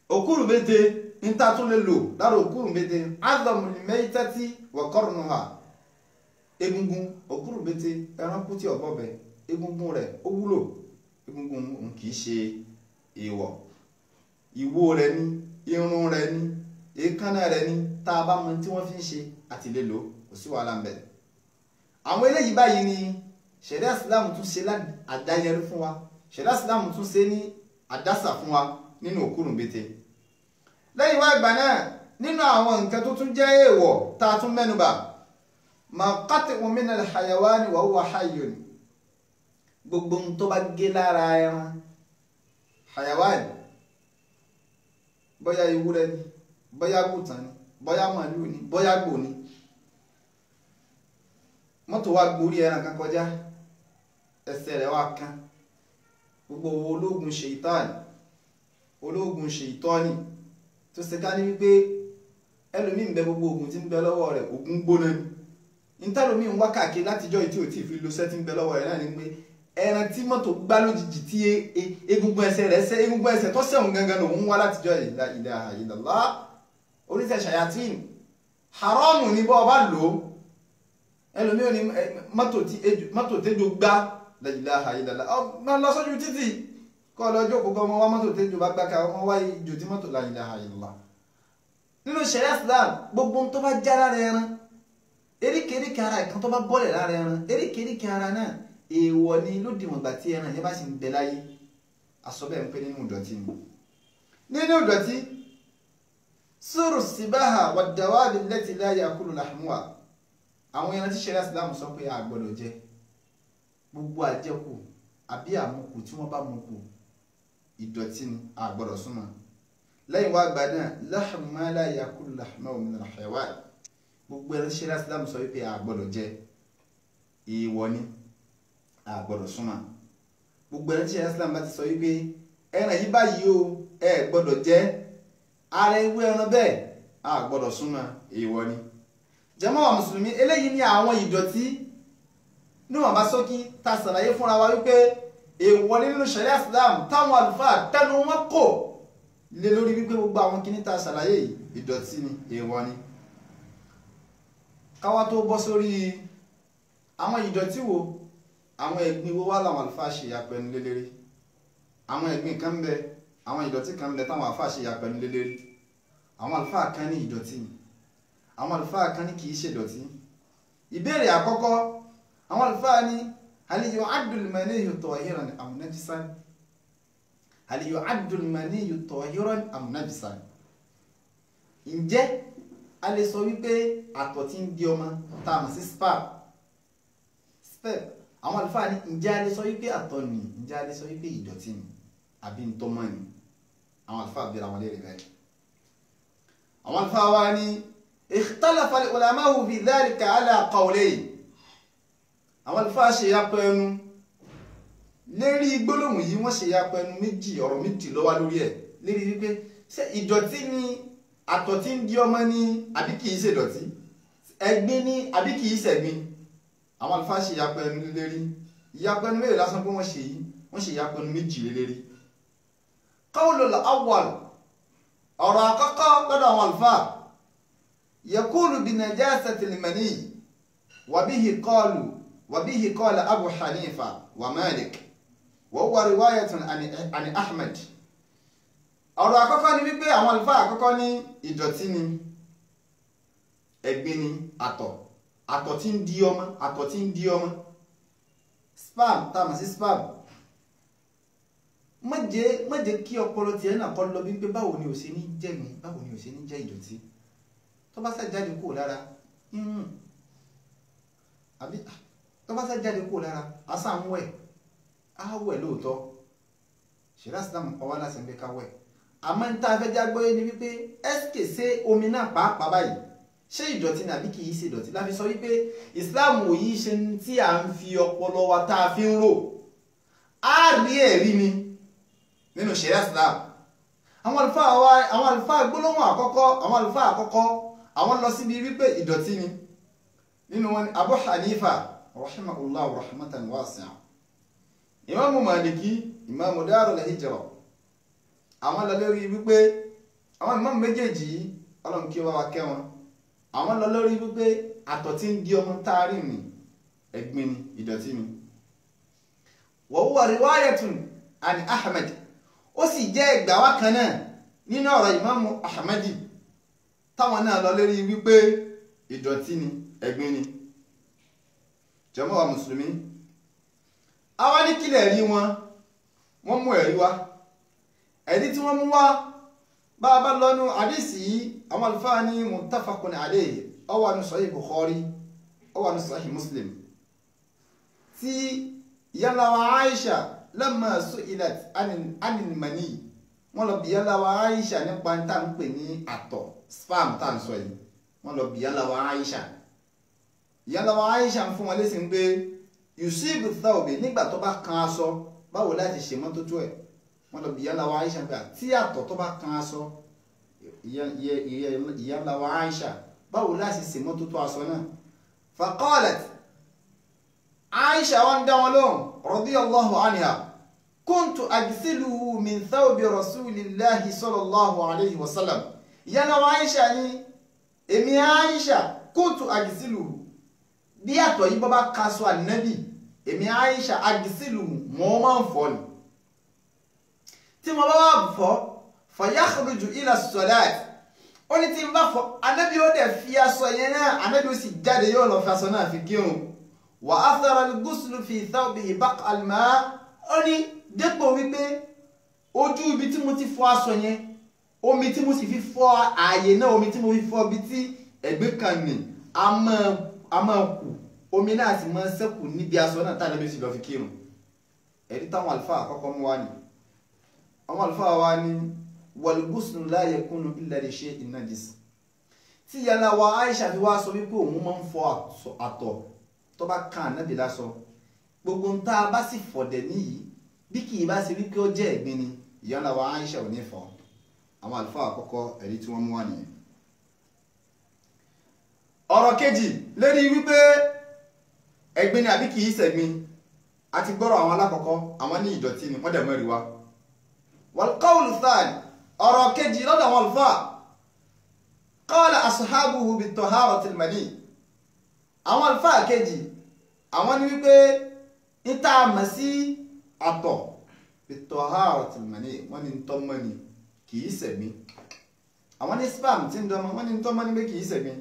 A: òkúrùbété níta tún lè lò lára òkúrùbété azamul maytati wa qarnuha egungun òkúrùbété ẹranko tí ọ̀bọ bẹ egungun rẹ̀ ó wúlò egungun kì í ṣe èèwọ̀ ìwo rẹ̀ ni irun rẹ̀ ni èékánná rẹ̀ ni tá a bá mọ tí wọ́n fi ń ṣe àti lè lò kò sí wàhálà ń bẹ àwọn eléyìí báyìí ni ṣẹ̀ríà Islam tún ṣe àdáyẹrí fún wa ṣẹ̀ríà Islam tún ṣe ní àdásà fún wa nínú òkúrùbété lẹ́yìn wá ìgbà náà nínú àwọn nǹkan tó tún jẹ́ èèwọ̀ tá a tún mẹ́nubà ma qat'u min al-hayawani wa huwa hayyun gbogbo ohun tó bá gé lára ẹran hayawani bóyá ewúrẹ́ ni bóyá àgùntàn ni bóyá màlúù ni bóyá àgbò ni mọ́tò wá gborí ẹran kan kọjá ẹsẹ̀ rẹ̀ wá kán gbogbo ológun ṣèitánì tó ṣe ká ní wípé ẹlòmí ń bẹ gbogbo ogun tí ń bẹ lọ́wọ́ rẹ̀ ogun gbóná ni ìtàlómí ń wá káàkiri látijọ́ ìtí ò tí ì fi lo sẹ́ tí ń bẹ lọ́wọ́ rẹ̀ náà ni pé ẹran tí mọ́tò gbá lójijì tí egungun ẹsẹ̀ rẹ̀ sẹ́ egungun ẹsẹ̀ tó sẹ́wọ̀n gangan lòun wá látijọ́ la ilaha illallah oríṣẹ́ ṣayatin haramu ní bọ́ ọba lò ẹlòmí ò ní mọ́tò tẹ́jọ gbá la ilaha illallah ọ lọ sójú títì kọ́ lọ́jọ́ òkú kọ́ ọmọ wá mọ́tò tẹ́jọ bá gbá ká ọmọ wá ìjò tí mọ́tò la ilaha illallah nínú ṣẹ̀ríà Islam gbogbo tó bá já lára ẹran eríkèéríkèé ara ìkan tó bá bọ́lẹ̀ lára ẹran eríkèéríkèé ara náà èèwọ̀ ni lódiwọ̀n ìgbà tí ẹran yẹn bá sì ń bẹ láyé aṣọ bẹ́ẹ̀ ń pè nínú ìdọ̀tí ni nínú ìdọ̀tí suru sibaha wà dawabi allati la yakulu lahmuha àwọn ẹran tí ṣẹ̀ríà Islam sọ pé a gbọ́dọ̀ jẹ gbogbo àjẹkù àbí àmukù tí wọ́n bá mukù ìdọ̀tí ni a gbọ́dọ̀ súnmọ́ lẹ́yìn wá gbà náà lahmu ma la yakulu lahmuhu min al-hayawan gbogbo ẹran ṣẹ̀ríà Islam sọ wípé a gbọ́dọ̀ jẹ èèwọ̀ ni a gbọ́dọ̀ súnmọ́. Gbogbo ẹni tí Islam bá ti sọ wípé ẹran yìí báyìí o ẹ gbọ́dọ̀ jẹ, ara irú ẹran bẹ́ẹ̀ a gbọ́dọ̀ súnmọ́, èèwọ̀ ni. Jàmáà mùsùlùmí, eléyìí ni àwọn ìdọ̀tí níwọ̀n bá ṣókí ta ṣàlàyé fúnra wa wípé èèwọ̀ nínú ṣẹ̀ríà Islam táwọn àlùfáà tẹnu wọn kò lé lórí wípé gbogbo àwọn kíní ta ṣàlàyé yìí ìdọ̀tí ni, èèwọ̀ ni. Káwá tó bọ́ sórí àwọn ìdọ̀tí wo, àwọn ẹ̀gbin wo wá làwọn àlùfáà ṣe ìyapẹnu lé lérí. Àwọn ẹ̀gbin kan ń bẹ, àwọn ìdọ̀tí kan ń bẹ táwọn àlùfáà ṣe ìyapẹnu lé lérí. Àwọn àlùfáà kan ní ìdọ̀tí ni, àwọn àlùfáà kan ní kì í ṣe ìdọ̀tí. Ìbéèrè àkọ́kọ́, àwọn àlùfáà ní hal yu'addu al-maniyyu tahiran am najisan, hal yu'addu al-maniyyu tahiran am najisan. Ǹjẹ́ a lè sọ wípé àtọ̀ tí ń di ọmọ tá a mọ̀ sí sperm, àwọn àlùfáà ní ǹjẹ́ a lè sọ wípé àtọ̀ ni, ǹjẹ́ a lè sọ wípé ìdọ̀tí ni àbí ntọ́mọ́ ni? Àwọn àlùfáà bèèrè àwọn léèrè bẹ́ẹ̀. àwọn àlùfáà wa ní ikhtalafa al-ulama'u fi dhalika ala qawlayn. àwọn àlùfáà ṣe yapọ̀ ẹnu lérí gbólóhùn yìí, wọ́n ṣe yapọ̀ ẹnu méjì, ọ̀rọ̀ méjì ló wà lórí ẹ̀, lérí wípé ṣé ìdọ̀tí ni àtọ̀ tí ń di ọmọ ni àbí kìí ṣe ìdọ̀tí, ẹ̀gbin ni àbí kìí ṣẹ̀gbin. àwọn àlùfáà ṣe yapọ̀ ẹnu lérí. ìyapọ̀ ẹnu méjì lásán pé wọ́n ṣe yìí, wọ́n ṣe yapọ̀ ẹnu méjì lérí. qawlul awwal, ọ̀rọ̀ àkọ́kọ́ lọ́dọ̀ àwọn àlùfáà, yaqulu bi najasati al-mani wa bihi qala Abu Hanifa wa Malik wa huwa riwayatun an Ahmad. ọ̀rọ̀ àkọ́kọ́ ni wípé àwọn àlùfáà àkọ́kọ́ ní ìdọ̀tí ni, ẹ̀gbin ni àtọ̀ tí ń di ọmọ, àtọ̀ tí ń di ọmọ, sperm tá a mọ̀ sí sperm. má jẹ́ kí ọpọlọ tiẹ̀ náà kọ́ lọ bí pé báwo ni ò ṣe ní jẹ́ mi, báwo ni ò ṣe ní jẹ́ ìdọ̀tí tó bá sá jáde kúrò lára, àbí tó bá sá jáde kúrò lára asá ń wẹ̀, á wẹ̀ lóòótọ́, ṣẹ̀ríà Islam ọwọ́ láti ń gbé ká wẹ̀. àmọ́ ní tá a fẹ́ jágbọ́ ní wípé ẹ́sìkè ṣe omi náà pàápàá báyìí ṣé ìdọ̀tí ni àbí kì í ṣe ìdọ̀tí. La fi sọ wípé Islam ò yí ṣe tí à ń fi ọpọlọ wa tá a fi ń rò, á rí ẹ̀rí ni nínú ṣẹ̀ríà Islam. àwọn àlùfáà gbólóhùn àkọ́kọ́, àwọn àlùfáà àkọ́kọ́ àwọn lọ síbi wípé ìdọ̀tí ni. nínú wọn ni Abu Hanifa rahimahullah rahmatan wasi'a, Imamu Maliki, Imamu Darul Hijra, àwọn lọ lórí wípé àwọn ìmáàmù méjèèjì yìí Ọlọ́run kí wá wa kẹ́ wọn, àwọn lọ lórí wípé àtọ̀ tí ń di ọmọ táàrí ni, ẹ̀gbin ni, ìdọ̀tí ni. wa huwa riwayatun an Ahmad, ó sì jẹ́ ẹgbàá wá kan náà nínú ọ̀rọ̀ Imamu Ahmadi táwọn náà lọ lórí wípé ìdọ̀tí ni, ẹ̀gbin ni. jàmáà wa mùsùlùmí, àwa ní kílẹ̀ rí wọn, wọ́n mú ẹ̀rí wá. ẹ̀rí tí wọ́n mú wá bá a bá lọ́nu àdìsí yìí, àwọn àlùfáà ní muttafaqun alayhi, ó wà ní Sahih Bukhari, ó wà ní Sahih Muslim, tí yálà wa Aisha lamma su'ilat anil mani, wọ́n lọ bí yálà wa Aisha nípa tá ń pè ní àtọ̀, sperm tá ń sọ yìí, wọ́n lọ bí yálà wa Aisha. yálà wa Aisha ń fún wọn lésì ń pé yusibu thawbi, nígbà tó bá kan aṣọ báwo láti ṣe mọ́tótó ẹ̀. wọ́n lọ bí yálà wa Aisha pé tí àtọ̀ tó bá kan aṣọ, yálà wa Aisha báwo láti ṣe mọ́tótó aṣọ náà. faqalat, Aisha wa ń dá wọn lóhùn radiyallahu anha, kuntu aghsiluhu min thawbi rasulillahi sallallahu alayhi wa sallam. yálà wa Aisha ní èmi Aisha kuntu aghsiluhu, bí àtọ̀ yìí bọ́ bá kaṣọ ànábì, èmi Aisha aghsiluhu mọ́ máa ń fọ́ ni. tí mo bá wà fọ́ fa yakhruju ila as-salat, ó ní tí n bá fọ́ ànábì ó dẹ̀ fi aṣọ yẹn náà, ànábì ó sì jáde yóò lọ fi aṣọ náà fi kírun. wa athara al-ghuslu fi thawbihi baqa al-ma', ó ní dépò wípé ojú ibi tí mo ti fọ́ aṣọ yẹn, omi tí mo sì fi fọ́ ààyè náà, omi tí mo fi fọ́ ibi tí ẹ̀gbẹ́ kan ní a máa kù, omi náà sì máa ṣẹ́kù níbi aṣọ náà tá ànábì sì lọ fi kírun. ẹ̀rí táwọn àlùfáà àkọ́kọ́ mú wá ni. àwọn àlùfáà wa ní wal-ghuslu la yakunu illa li shay'in najis. tí yálà wa Aisha fi wá sọ wípé òun máa ń fọ àtọ̀ tó bá kan ànábì lásọ gbogbo ń tá a bá sì fọ̀dẹ̀ níyì bí kì í bá ṣe wípé ó jẹ́ ẹ̀gbin ni ìyá ńlá wa Aisha ò ní fọ̀ àwọn àlùfáà àkọ́kọ́ ẹ̀rí tí wọ́n mú wá nìyẹn. ọ̀rọ̀ kejì lérí wípé ẹ̀gbin ni àbí kì í ṣẹ̀gbin àti gbọ́rọ̀ àwọn alákọ̀ọ́kọ́ àwọn ní ìdọ̀tí ni wọ́n dẹ̀ mẹ́rin wá. wal qawlu thani ọ̀rọ̀ kejì lọ́dọ̀ àwọn àlùfáà qala ashabuhu bit taharatil mani àwọn àlùfáà kejì àwọn ní wípé níta mọ̀ sí àtọ̀ bit taharatil mani wọ́n ní ntọ́mọ́ ni kì í ṣẹ̀gbin àwọn ní spam tí ń dọ́mọ́ wọ́n ní ntọ́mọ́ ni pé kì í ṣẹ̀gbin.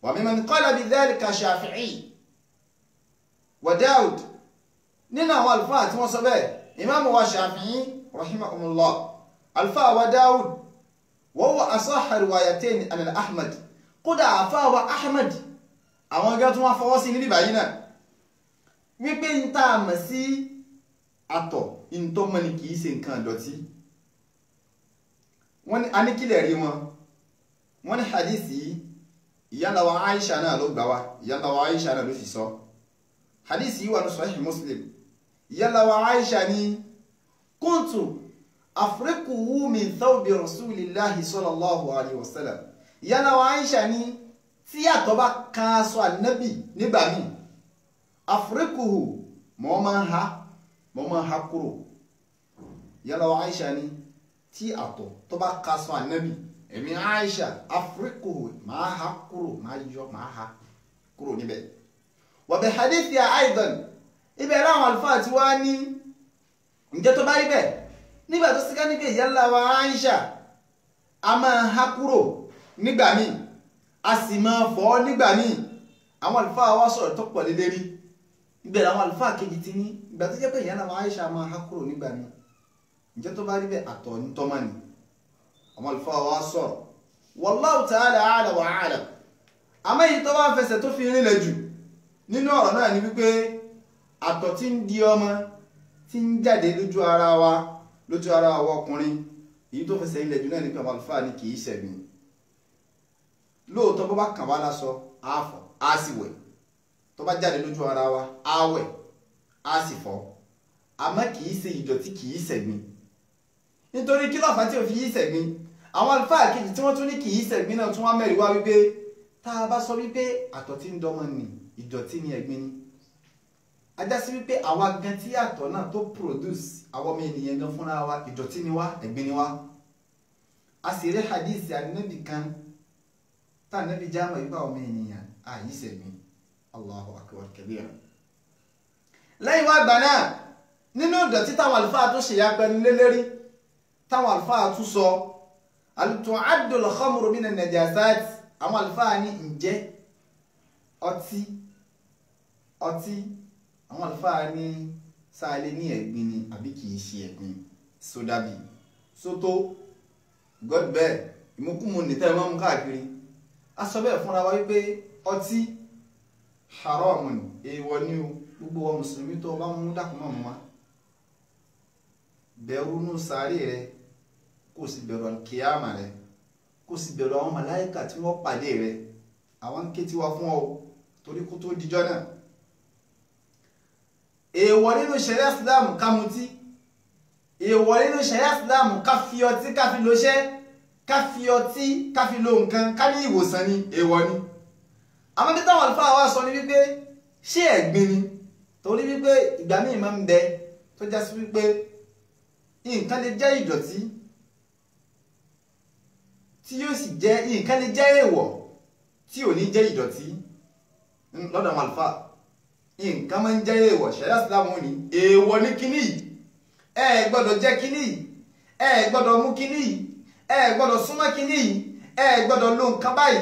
A: wa mimman qala bi dhalika Shafi'i wa Dawud nínú àwọn àlùfáà tí wọ́n sọ bẹ́ẹ̀ ìmáàmù wa Shafi'i rahimahumullah àlùfáà wa Dawud wa huwa asahha riwayatayn an Ahmad kódà àfáà wa Ahmad àwọn ẹgbẹ́ tí wọ́n fọwọ́ sí níbi báyìí náà wípé ń tá a mọ̀ sí àtọ̀ ìntọ́mọ́ ni kìí ṣe nǹkan ìdọ̀tí. wọ́n ní aníkílẹ̀ rí wọ́n ní hadith yìí ìyá ńlá wa Aisha náà ló gbà wá ìyá ńlá wa Aisha náà ló sì sọ hadith yìí wà ní Sahih Muslim ìyá ńlá wa Aisha ní kuntu afriquhu min thawbi rasulillahi sallallahu alayhi wa sallam ìyá ńlá wa Aisha ní tí àtọ̀ bá kan aṣọ ànábì nígbà míì afriquhu mọ́ máa ha kúrò ìyá ńlá wa Aisha ní tí àtọ̀ tó bá kan aṣọ ànábì èmi Aisha afriquhu máa ha kúrò máa ha kúrò níbẹ̀. wa bi hadithiha aidan ibẹ̀ láwọn àlùfáà tí wá ní ǹjẹ́ tó bá rí bẹ́ẹ̀ nígbà tó síká níbi ìyá ńlá wa Aisha a máa ha kúrò nígbà míì a sì máa fọ̀ nígbà míì àwọn àlùfáà wá sọ̀rọ̀ tó pọ̀ lélérí ibẹ̀ làwọn àlùfáà kejì ti ní ìgbà tó jẹ́ pé ìyá ńlá wa Aisha máa ha kúrò nígbà míì ǹjẹ́ tó bá rí bẹ́ẹ̀ àtọ̀ ní tọ́mọ́ ni àwọn àlùfáà wá sọ̀rọ̀ wallahu ta'ala a'lam wa a'lam àmọ́ èyí tó bá fẹsẹ̀ tó fi rinlẹ̀ jù nínú ọ̀rọ̀ náà ni wípé àtọ̀ tí ń di ọmọ tí ń jáde lójú ara wa ọkùnrin èyí tó fẹsẹ̀ ilẹ̀ jù náà ní pé àwọn àlùfáà ní kì í ṣẹ̀gbin lóòótọ́ bó bá kàn wá lásọ á fọ̀ á sì wẹ̀ tó bá jáde lójú ara wa á wẹ̀ á sì fọ̀ àmọ́ kì í ṣe ìdọ̀tí kì í ṣẹ̀gbin nítorí kí ló fà tí ò fi yí ṣẹ̀gbin àwọn àlùfáà kejì tí wọ́n tún ní kì í ṣẹ̀gbin náà tún wá mẹ́rin wá wípé tá a bá sọ wípé àtọ̀ tí ń dọ́mọ nì ìdọ̀tí ni ẹ̀gbin ni ajásí wípé àwa gan tí àtọ̀ náà tó produce àwọn ọmọ ènìyàn gan fúnra wa ìdọ̀tí ni wá ẹ̀gbin ni wá a sì rí hadith ànábì kan tá ànábì jáàmù ìgbà ọmọ ènìyàn àyí ṣẹ̀gbin Allahu akbar kabira. lẹ́yìn wá gbà náà nínú ìdọ̀tí táwọn àlùfáà tó ṣe yàgbẹ́nu lélẹ́rí táwọn àlùfáà tún sọ tu'addu al-khamru min an-najasat àwọn àlùfáà ní ǹjẹ́ ọtí àwọn àlùfáà ní sáàlẹ̀ ní ẹ̀gbin ni àbí kìí ṣe ẹ̀gbin sódàbí sótó godbell ìmúkúmu nìtẹ́ mọ́ mú káàkiri a sọ bẹ́ẹ̀ fúnra wa wípé ọtí haramu ni èèwọ̀ ni o gbogbo wa mùsùlùmí tó bá mú dákùnmọ́ mọ́ bẹ̀rù nù sáré rẹ kó sì bẹ̀rù kíyàmà rẹ kó sì bẹ̀rù àwọn màláíkà tí wọ́n pàdé rẹ àwọn ń ké tiwa fún ọ torí kó tó dijọ́ náà. èèwọ̀ nínú ṣẹ̀ríà Ìsìlámù ká mutí èèwọ̀ nínú ṣẹ̀ríà Ìsìlámù ká fi ọtí ká fi lóṣẹ́ ká fi ọtí ká fi lo nǹkan ká ní ìwòsàn ni èèwọ̀ ni. àwọn bí táwọn àlùfáà wa sọ ni wípé ṣé ẹ̀gbin ni torí wípé ìgbà míì máa ń bẹ tó já sí wípé nǹkan lè jẹ́ ìdọ̀tí tí yóò sì jẹ́ nǹkan lè jẹ́ èèwọ̀ tí ò ní jẹ́ ìdọ̀tí lọ́dọ̀ àwọn àlùfáà nǹkan máa ń jẹ́ èèwọ̀ ṣẹ̀ríà Ìsìlámù ní èèwọ̀ ní kíní yìí ẹ gbọ́dọ̀ jẹ kíní yìí ẹ gbọ́dọ̀ mú kíní yìí ẹ gbọ́dọ̀ súnmọ́ kíní yìí ẹ gbọ́dọ̀ lo nǹkan báyìí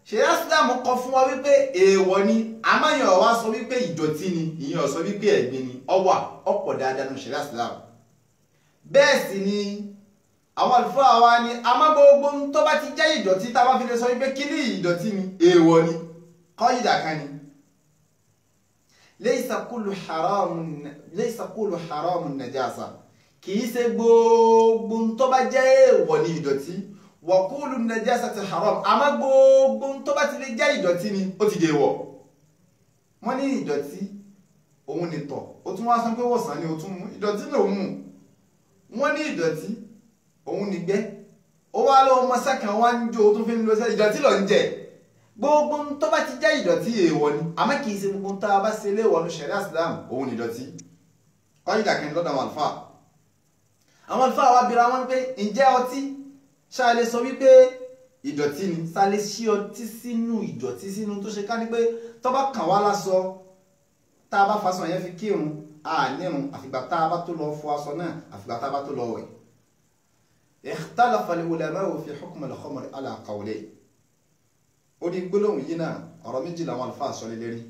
A: ṣẹ̀ríà Ìsìlámù kọ fún wa wípé èèwọ̀ ni àmọ́yàn wa sọ wípé ìdọ̀tí ni ìyẹn sọ wípé ẹ̀gbin ni ọwà ọ̀pọ̀ dáadáa ní ṣẹ̀ríà Ìsìlámù. bẹ́ẹ̀ sì ni àwọn àlùfáà wa ni àmọ́ gbogbo tó bá ti jẹ́ ìdọ̀tí tá a bá fi lè sọ wípé kíní ìdọ̀tí ni èèwọ̀ ni kọ́yìdà kan ni. laysa kullu haramun najasa kìí ṣe gbogbo tó bá jẹ́ èèwọ̀ ní ìdọ̀tí wa kullu najasati haram àmọ́ gbogbo tó bá ti lè jẹ́ ìdọ̀tí ni ó ti dèèwọ̀ wọ́n ní ìdọ̀tí òun ni tọ̀ ó tún wá sọ pé wọ̀sán ni ó tún mú ìdọ̀tí lòun mú wọ́n ní ìdọ̀tí òun ni gbẹ́ ó wá lọ́wọ́ ọmọ sákàn wá ń jó ó tún fi ń lo ṣẹ́ ìdọ̀tí lọ ń jẹ gbogbo tó bá ti jẹ́ ìdọ̀tí èèwọ̀ ni àmọ́ kì í ṣe gbogbo tá a bá ṣe léèwọ̀ ní ṣẹ̀ríà Islam òun ni ìdọ̀tí kọ́yìn dàkín lọ́dọ̀ àwọn àlùfáà wa bira wọn pé ǹjẹ́ ọtí ṣáà lè sọ wípé ìdọ̀tí ni ṣáà lè ṣí ọtí sínú ìdọ̀tí sínú tó ṣe ká ní pé tó bá kàn wá lásọ tá a bá faṣọ yẹn fi kírun ànírun àfìgbà tá a bá tó lọ fọ aṣọ náà àfìgbà tá a bá tó lọ wẹ̀. ikhtalafa al-ulama'u fi hukm al-khamr ala qawlayn ó ní gbólóhùn yìí náà ọ̀rọ̀ méjì làwọn àlùfáà sọ lé lérí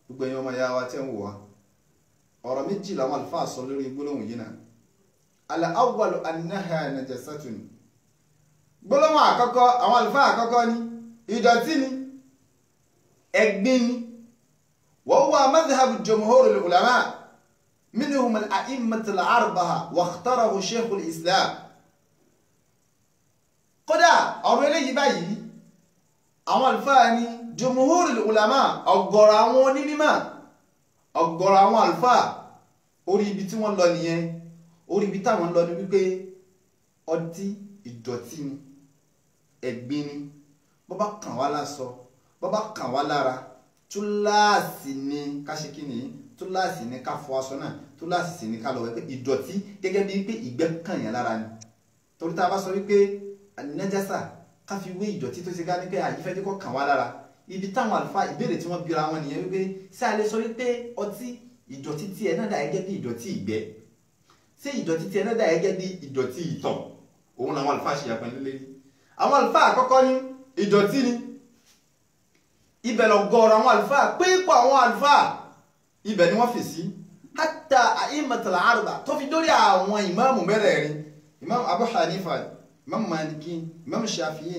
A: gbogbo ẹ̀yin ọmọ ìyá wa tẹ́ ń wò wá ọ̀rọ̀ méjì làwọn àlùfáà sọ lórí gbólóhùn yìí náà al-awwalu annaha najasatun gbólóhùn àkọ́kọ́ àwọn àlùfáà àkọ́kọ́ ní ìdọ̀tí ni ẹ̀gbin ni wa huwa madhhabu jumhur al-ulama minhum al-a'immatu al-arba'a wa ikhtarahu shaykh al-islam kódà ọ̀rọ̀ eléyìí báyìí àwọn àlùfáà ní jumhur al-ulama ọ̀gọ̀rọ̀ àwọn onímọ̀ ọ̀gọ̀rọ̀ àwọn àlùfáà orí ibi tí wọ́n lọ nìyẹn orí ibi táwọn lọ ní wípé ọtí ìdọ̀tí ni ẹ̀gbin ni bó bá kàn wá lásọ bó bá kàn wá lára túláàsì ni ká ṣe kí ni túláàsì ni ká fọ aṣọ náà túláàsì sì ni ká lọ wẹ̀ pé ìdọ̀tí gẹ́gẹ́ bíi pé ìgbẹ́ kàn yàn lára ni torí tá a bá sọ wípé ànájásà ká fi wé ìdọ̀tí tó ṣe ká ní pé àyífẹ́ tí kò kàn wá lára ibi táwọn àlùfáà ìbéèrè tí wọ́n bira wọn nìyẹn wípé ṣé a lè sọ wípé ọtí ìdọ̀tí tiẹ̀ náà dà gẹ́gẹ́ bí ìdọ̀tí ìgbẹ́ ṣé ìdọ̀tí tiẹ̀ náà dà gẹ́gẹ́ bí ìdọ̀tí ìtọ̀ òun làwọn àlùfáà ṣe yàpẹ́ nílé àwọn àlùfáà àkọ́kọ́ ní ìdọ̀tí ni ibẹ̀ lọ gọ̀ọ̀rọ̀ àwọn àlùfáà pípọ̀ àwọn àlùfáà ibẹ̀ ni wọ́n fi sí hatta a'immatul arba tó fi dórí àwọn ìmáàmù mẹ́rẹ̀ẹ̀rin ìmáàmù Abu Hanifa ìmáàmù Maliki ìmáàmù Shafi'i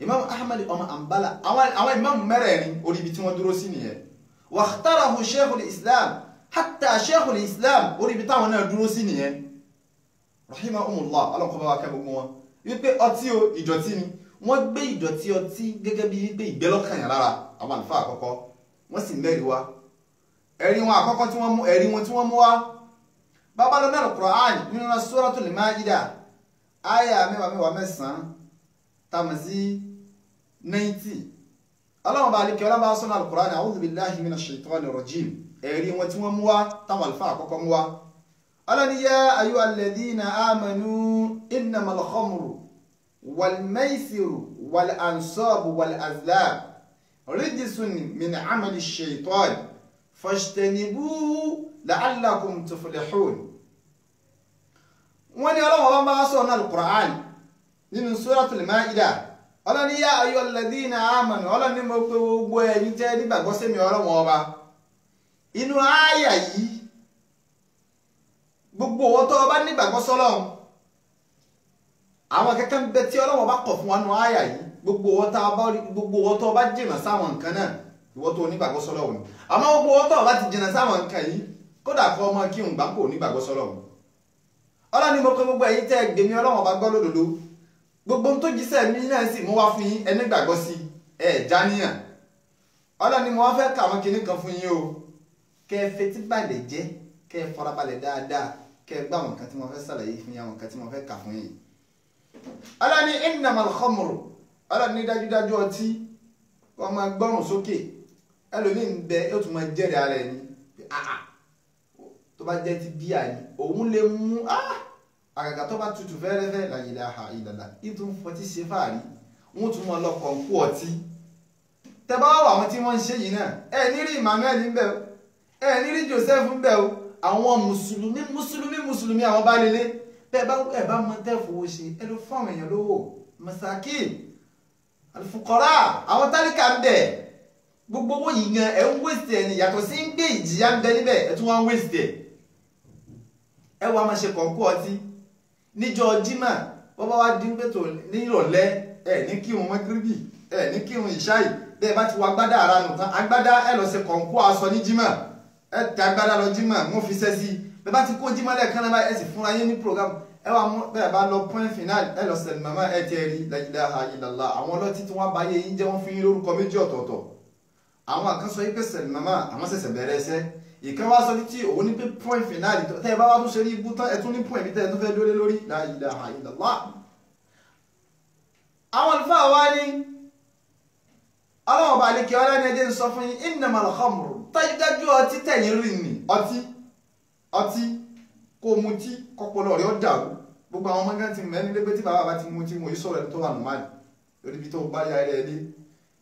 A: ìmáàmù Ahmad ọmọ Ambala àwọn ìmáàmù mẹ́rẹ̀ẹ̀rin orí ibi tí wọ́n dúró sí nìyẹn wa ikhtarahu sheikhul islam hatta sheikhul islam orí ibi táwọn náà dúró sí nìyẹn rahimahumullah alọ́kọ̀ọ́bá wa kẹ́ gbogbo wọn wípé ọtí o ìdọ̀tí ni wọ́n gbé ìdọ̀tí ọtí gẹ́gẹ́ bí wípé ìgbẹ́ lọ́kàn yàn lára àwọn àlùfáà àkọ́kọ́ wọ́n sì mẹ́rin wá ẹ̀rí wọn àkọ́kọ́ tí wọ́n mú ẹ̀rí wọn tí wọ́n mú wá bàbá lọ mẹ́rin Qur'an nínú Suratul Ma'idah àyà mẹ́wàá mẹ́sàn-án tàmí sí 90 ọlọ́run bá alikẹ́ ọlọ́run bá sọ́nà al-Qur'an a'udhu billahi minash shaitanir rajim ẹ̀rí wọn tí wọ́n mú wá táwọn àlùfáà àkọ́kọ́ mú wá ọlọ́ni yá ayyuhal ladhina amanu innamal khamru wal maisiru wal ansabu wal azlam rijsun min amali shaitan fajtanibuhu la'allakum tuflihun wọ́n ní ọlọ́run bá sọ́nà al-Qur'an nínú Suratul Ma'idah ọlọ́ni yá ayyuhal ladhina amanu ọlọ́ni mo pé gbogbo ẹ̀yin tẹ́ nígbàgbọ́ sí mi ọlọ́run ọba inú àyà yìí gbogbo owó tó bá nígbàgbọ́ sọ́lọ́run àwọn kẹ́kẹ́ ń bẹ tí ọlọ́run bá kọ̀ fún wa nínú àyà yìí gbogbo owó tó bá jìnà sáwọn nǹkan náà ìwọ tó nígbàgbọ́ sọ́lọ́run àmọ́ gbogbo owó tó bá ti jìnà sáwọn nǹkan yìí kódà kọ́ ọmọ kí n gbà kó nígbàgbọ́ sọ́lọ́run ọlọ́ni mo pé gbogbo ẹ̀yin tẹ́ gbèmí ọlọ́run bá gbọ́ lódodo gbogbo tó jíṣẹ́ mi náà sì mú wá fún yín ẹni gbàgbọ́ sí jáníyàn ọlọ́ni mo wá fẹ́ kà wọ́n kinní kan fún yín o kẹ́ ẹ fetí balẹ̀ jẹ́ kẹ́ ẹ farabalẹ̀ dáadáa kẹ́ ẹ gbọ́ àwọn nǹkan tí mo fẹ́ ṣàlàyé fún yín àwọn nǹkan tí mo fẹ́ kà fún yín. ọlọ́ni innamal khamru ọlọ́ni dájúdájú ọtí wọ́n máa gbọ́rùn sókè ẹlòmíì ń bẹ yóò tún máa jẹ́rìí ara ẹni tó bá jẹ́ ti bíà ni òun lè mú àgàgà tó bá tutù fẹ́rẹ́fẹ́ la ilaha illallah ìtún fọtí ṣe fàárí wọ́n tún mọ́ lọ́kọ̀ ń kú ọtí tẹ́bá wà àwọn tí wọ́n ń ṣe yìí náà ẹ ní rí Emmanuel ń bẹ o ẹ ní rí Joseph ń bẹ o àwọn mùsùlùmí àwọn bá lélẹ̀ bẹ́ẹ̀ bá mọ tẹ́ fowó ṣe ẹ ló fún àwọn èèyàn lówó masakin alfuqara àwọn tálíkà ń bẹ gbogbo owó yìí gan ẹ ń wéṣẹ̀ ẹ̀ ní yàtọ̀ sí ń gbé ìjìyà ń bẹ níbẹ̀ ẹ tún wá ń wéṣẹ̀ ẹ wá máa ṣe kọ̀ǹkú ọtí níjọ́ jímà wọ́n bá wá dín pẹ̀tò nírọ̀lẹ́ ẹ ní kírun mọ́gíríbì ẹ ní kírun ìṣáì bẹ́ẹ̀ bá ti wọ agbádá ara nù tán agbádá ẹ lọ ṣe kọ̀ǹkú aṣọ ní jímà ẹ tẹ agbádá lọ jímà wọ́n fi ṣẹ́ sí bẹ́ẹ̀ bá ti kó jímà lẹ́ẹ̀kan náà ẹ sì fúnra yín ní program ẹ wá mú bẹ́ẹ̀ bá lọ point final ẹ lọ sẹ̀lẹ̀ màmá ẹ ti rí la ilaha illallah àwọn ọlọ́tí tí wọ́n bá yé yín jẹ́ wọ́n fún yín lórúkọ méjì ọ̀tọ̀ọ̀tọ̀ àwọn kan sọ yí pé sẹ̀lìmọ́mà àwọn ṣẹ̀ṣẹ̀ bẹ̀rẹ̀ ẹsẹ̀ ìkan wá sọ títí òun ní pé point final tẹ́ ẹ bá wá tún ṣe rí ibú tán ẹ tún ní point bí tẹ́ ẹ tún fẹ́ lórí lórí la ilaha illallah. àwọn àlùfáà wá ní ọlọ́wọ́ bá lè kí ọlá ní ẹjẹ́ ń sọ fún yín innamal khamru dájúdájú ọtí tẹ̀yìn rìn ní ọtí kó mutí kọ́pọ̀lọ́ rẹ̀ ó dàrú gbogbo àwọn ọmọ gán ti mẹ́rin lé pé tí bàbá bá ti mutí mo yí sọ̀rọ̀ ẹni tó wà nùmáàlì lórí ibi tó bá yá ẹ dé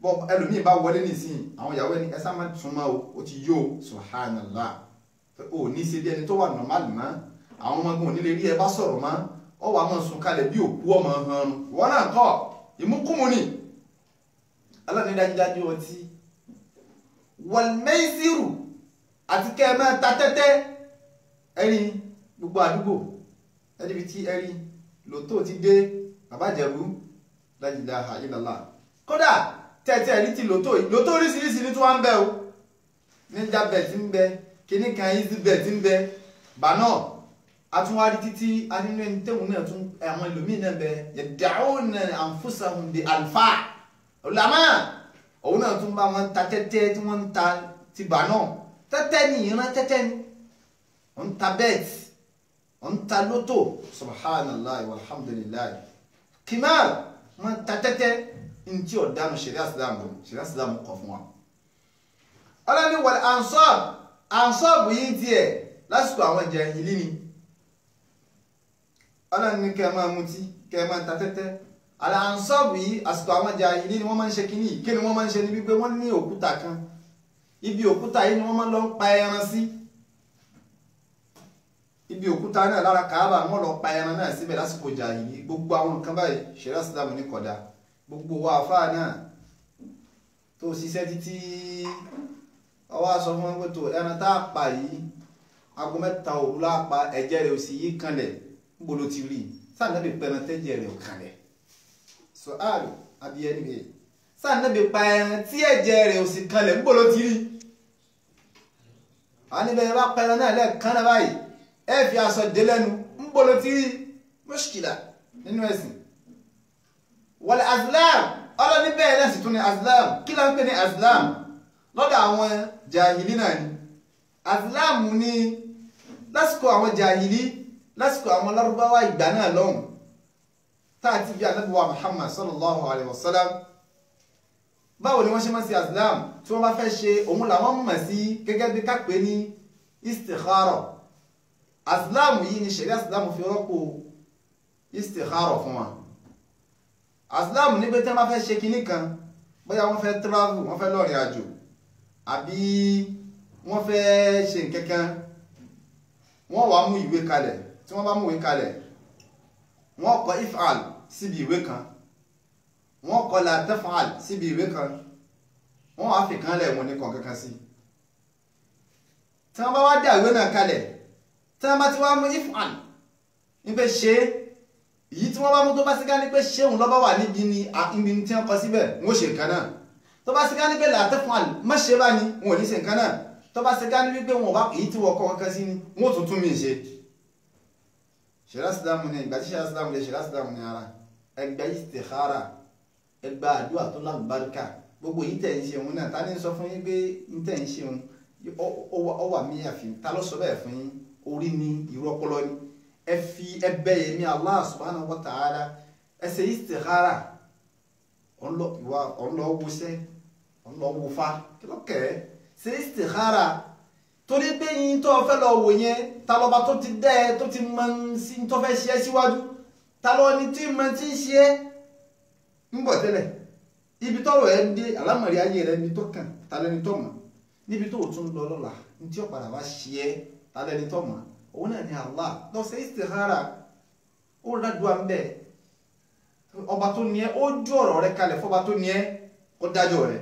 A: bọ́ ẹlòmíì bá wọlé nísìnyí àwọn ìyàwó ẹni ẹsẹ̀ máa súnmọ́ o ti yó subhanallah o ní ṣe bí ẹni tó wà nùmáàlì mọ́ àwọn ọmọ gan ò ní lè rí ẹ bá sọ̀rọ̀ mọ́ ọ wà máa sùn kalẹ̀ bí òkú ọmọ hàn wọn náà kọ́ ìmúkúmu ni aláàánú dájúdájú ọtí wal-maisiru àti kẹ́ ẹ máa ta tẹ́tẹ́ ẹ̀rí gbogbo àdúgbò ẹ̀rí tí ẹ̀rí lòtó ti dé bàbá Ìjẹ̀bú la ilaha illallah kódà tẹ́tẹ́ ẹ̀rí ti lòtó oríṣiríṣi ní tí wọ́n ń bẹ o níjà bẹ̀ tí ń bẹ kíní kan easy bẹ̀ tí ń bẹ bàánà àtúnwárí títí anínú ẹni tẹ́wọ̀n náà tún àwọn ẹlòmíì náà bẹ yad'una anfusahum bi alfa ulama òun náà tún bá wọn ta tẹ́tẹ́ tí wọ́n ń ta ti bàánà tẹ́tẹ́ ni ìran tẹ́tẹ́ ni wọ́n ń ta bẹ́ẹ̀tì wọ́n ń ta lótò subhanallah walhamdulillah kimal wọ́n ta tẹ́tẹ́ ntí ọ̀dánù ṣẹ̀ríà Islam kọ̀ fún wa. ọlọ́ni wal ansab yìí tiẹ̀ lásìkò àwọn jàhílì ni ọlọ́ni kẹ́ ẹ máa mutí kẹ́ ẹ máa ta tẹ́tẹ́ àlà ansab yìí àsìkò àwọn jàhílì ni wọ́n máa ń ṣe kínní kí ni wọ́n máa ń ṣe ní wípé wọ́n ní òkúta kan ibi òkúta yìí ni wọ́n máa ń lọ pa ẹran sí ibi òkúta náà lára Káàbà wọ́n lọ pa ẹran náà síbẹ̀ lásìkò jàhílì gbogbo àwọn nǹkan báyìí ṣẹ̀ríà Islam ní kódà gbogbo wa àfáà náà tó ṣiṣẹ́ títí ọwọ́ aṣọ fún wọn tó ẹran tá a pa yìí aago 3 òru lápá ẹ̀jẹ̀ rẹ̀ ò sì yí kanlẹ̀ níbo ló ti rí sáànàbì pẹran tẹ́jẹ̀ rẹ̀ ò kanlẹ̀ sọ ààrùn abiyẹ níbi sáànàbì pa ẹran tí ẹ̀jẹ̀ rẹ̀ ò sì kanlẹ̀ níbo ló ti rí àwọn níbẹ̀ bá pẹran náà lẹ́ẹ̀kan náà báyìí ẹ fi aṣọ dé lẹ́nu níbo ló ti rí mọ́ṣíkìlà nínú ẹ̀sìn wal azlam ọlọ́ni bẹ́ẹ̀ náà sì tún ní azlam kí ló ń pè ní azlam lọ́dọ̀ àwọn jàhílì náà ni azlam ní lásìkò àwọn jàhílì lásìkò àwọn lárúbáwá ìgbà náà lọ́hùn táàtì bí Ànábì wa Muhammad sallallahu alayhi wa sallam báwo ni wọ́n ṣe máa ń ṣe azlam tí wọ́n bá fẹ́ ṣe òun làwọn mọ̀ sí gẹ́gẹ́ bí kápẹ́ ní istikhara azlam yìí ni ṣẹ̀ríà Islam fi rọ́pò istikhara fún wa azlam ní pé tí wọ́n bá fẹ́ ṣe kinní kan bóyá wọ́n fẹ́ travel wọ́n fẹ́ lọ rìn àjò àbí wọ́n fẹ́ ṣe nǹkankan wọ́n wá mú ìwé kalẹ̀ tí wọ́n bá mú ìwé kalẹ̀ wọ́n kọ if'al síbi ìwé kan wọ́n kọ la taf'al síbi ìwé kan wọ́n wá fi kan lẹ̀ wọ́n ní kankan sí tí wọ́n bá wá dá ìwé náà kalẹ̀ tí wọ́n bá ti wá mú if'al ní pé ṣe èyí tí wọ́n bá mú tó bá sí ká ní pé ṣéun lọ́bá wà níbi ni ibi tí wọ́n kọ síbẹ̀ wọ́n ṣe nǹkan náà tó bá sí ká ní pé làtẹ́ fún àlè má ṣe bá ní wọn ò ní ṣe nǹkan náà tó bá sí ká ní wípé wọn bá èyí tí wọ́n kọ́ kankan sí ni wọ́n tún tún mí ṣe. ṣẹ̀ríà Islam ní ìgbà tí ṣẹ̀ríà Islam lè ṣẹ̀ríà Islam ní ara ẹgbẹ́ istikhara ẹgbẹ́ àdúrà tó lálùbáríkà gbogbo yìí tẹ̀ ń ṣe òun náà ta ni sọ fún yín pé ń tẹ̀ ń ṣe òun ọ wà mí àfi ta ló sọ bẹ́ẹ̀ fún yín orí ni ìrú ọpọlọ ni ẹ fi ẹbẹ yẹmí Allah subhanahu wa ta'ala ẹ ṣe istikhara ọ̀nlọ wọṣẹ́ ọ̀nlọ wọfá kí ló kẹ́ ẹ́ ṣe istikhara torí pé yín tó fẹ́ lọ wò yẹn ta lọ́ba tó ti dẹ́ ẹ tó ti mọ sí tó fẹ́ ṣe é síwájú ta lọ́ ni tí mọ tí ń ṣe é ń bọ̀ tẹ́lẹ̀ ibi tọ́rọ̀ ẹ dé alámọ̀rí ayé rẹ ibi tó kàn ta lẹni tó mọ̀ níbi tó tún lọ lọ́la ní tí ó padà wá ṣe é ta lẹni tó mọ̀ òun náà ni Allah lọ ṣe istikhara ó rádùá ń bẹ ọba tó ní ẹ ó ju ọ̀rọ̀ rẹ kalẹ̀ fọba tó ní ẹ ó dájọ́ rẹ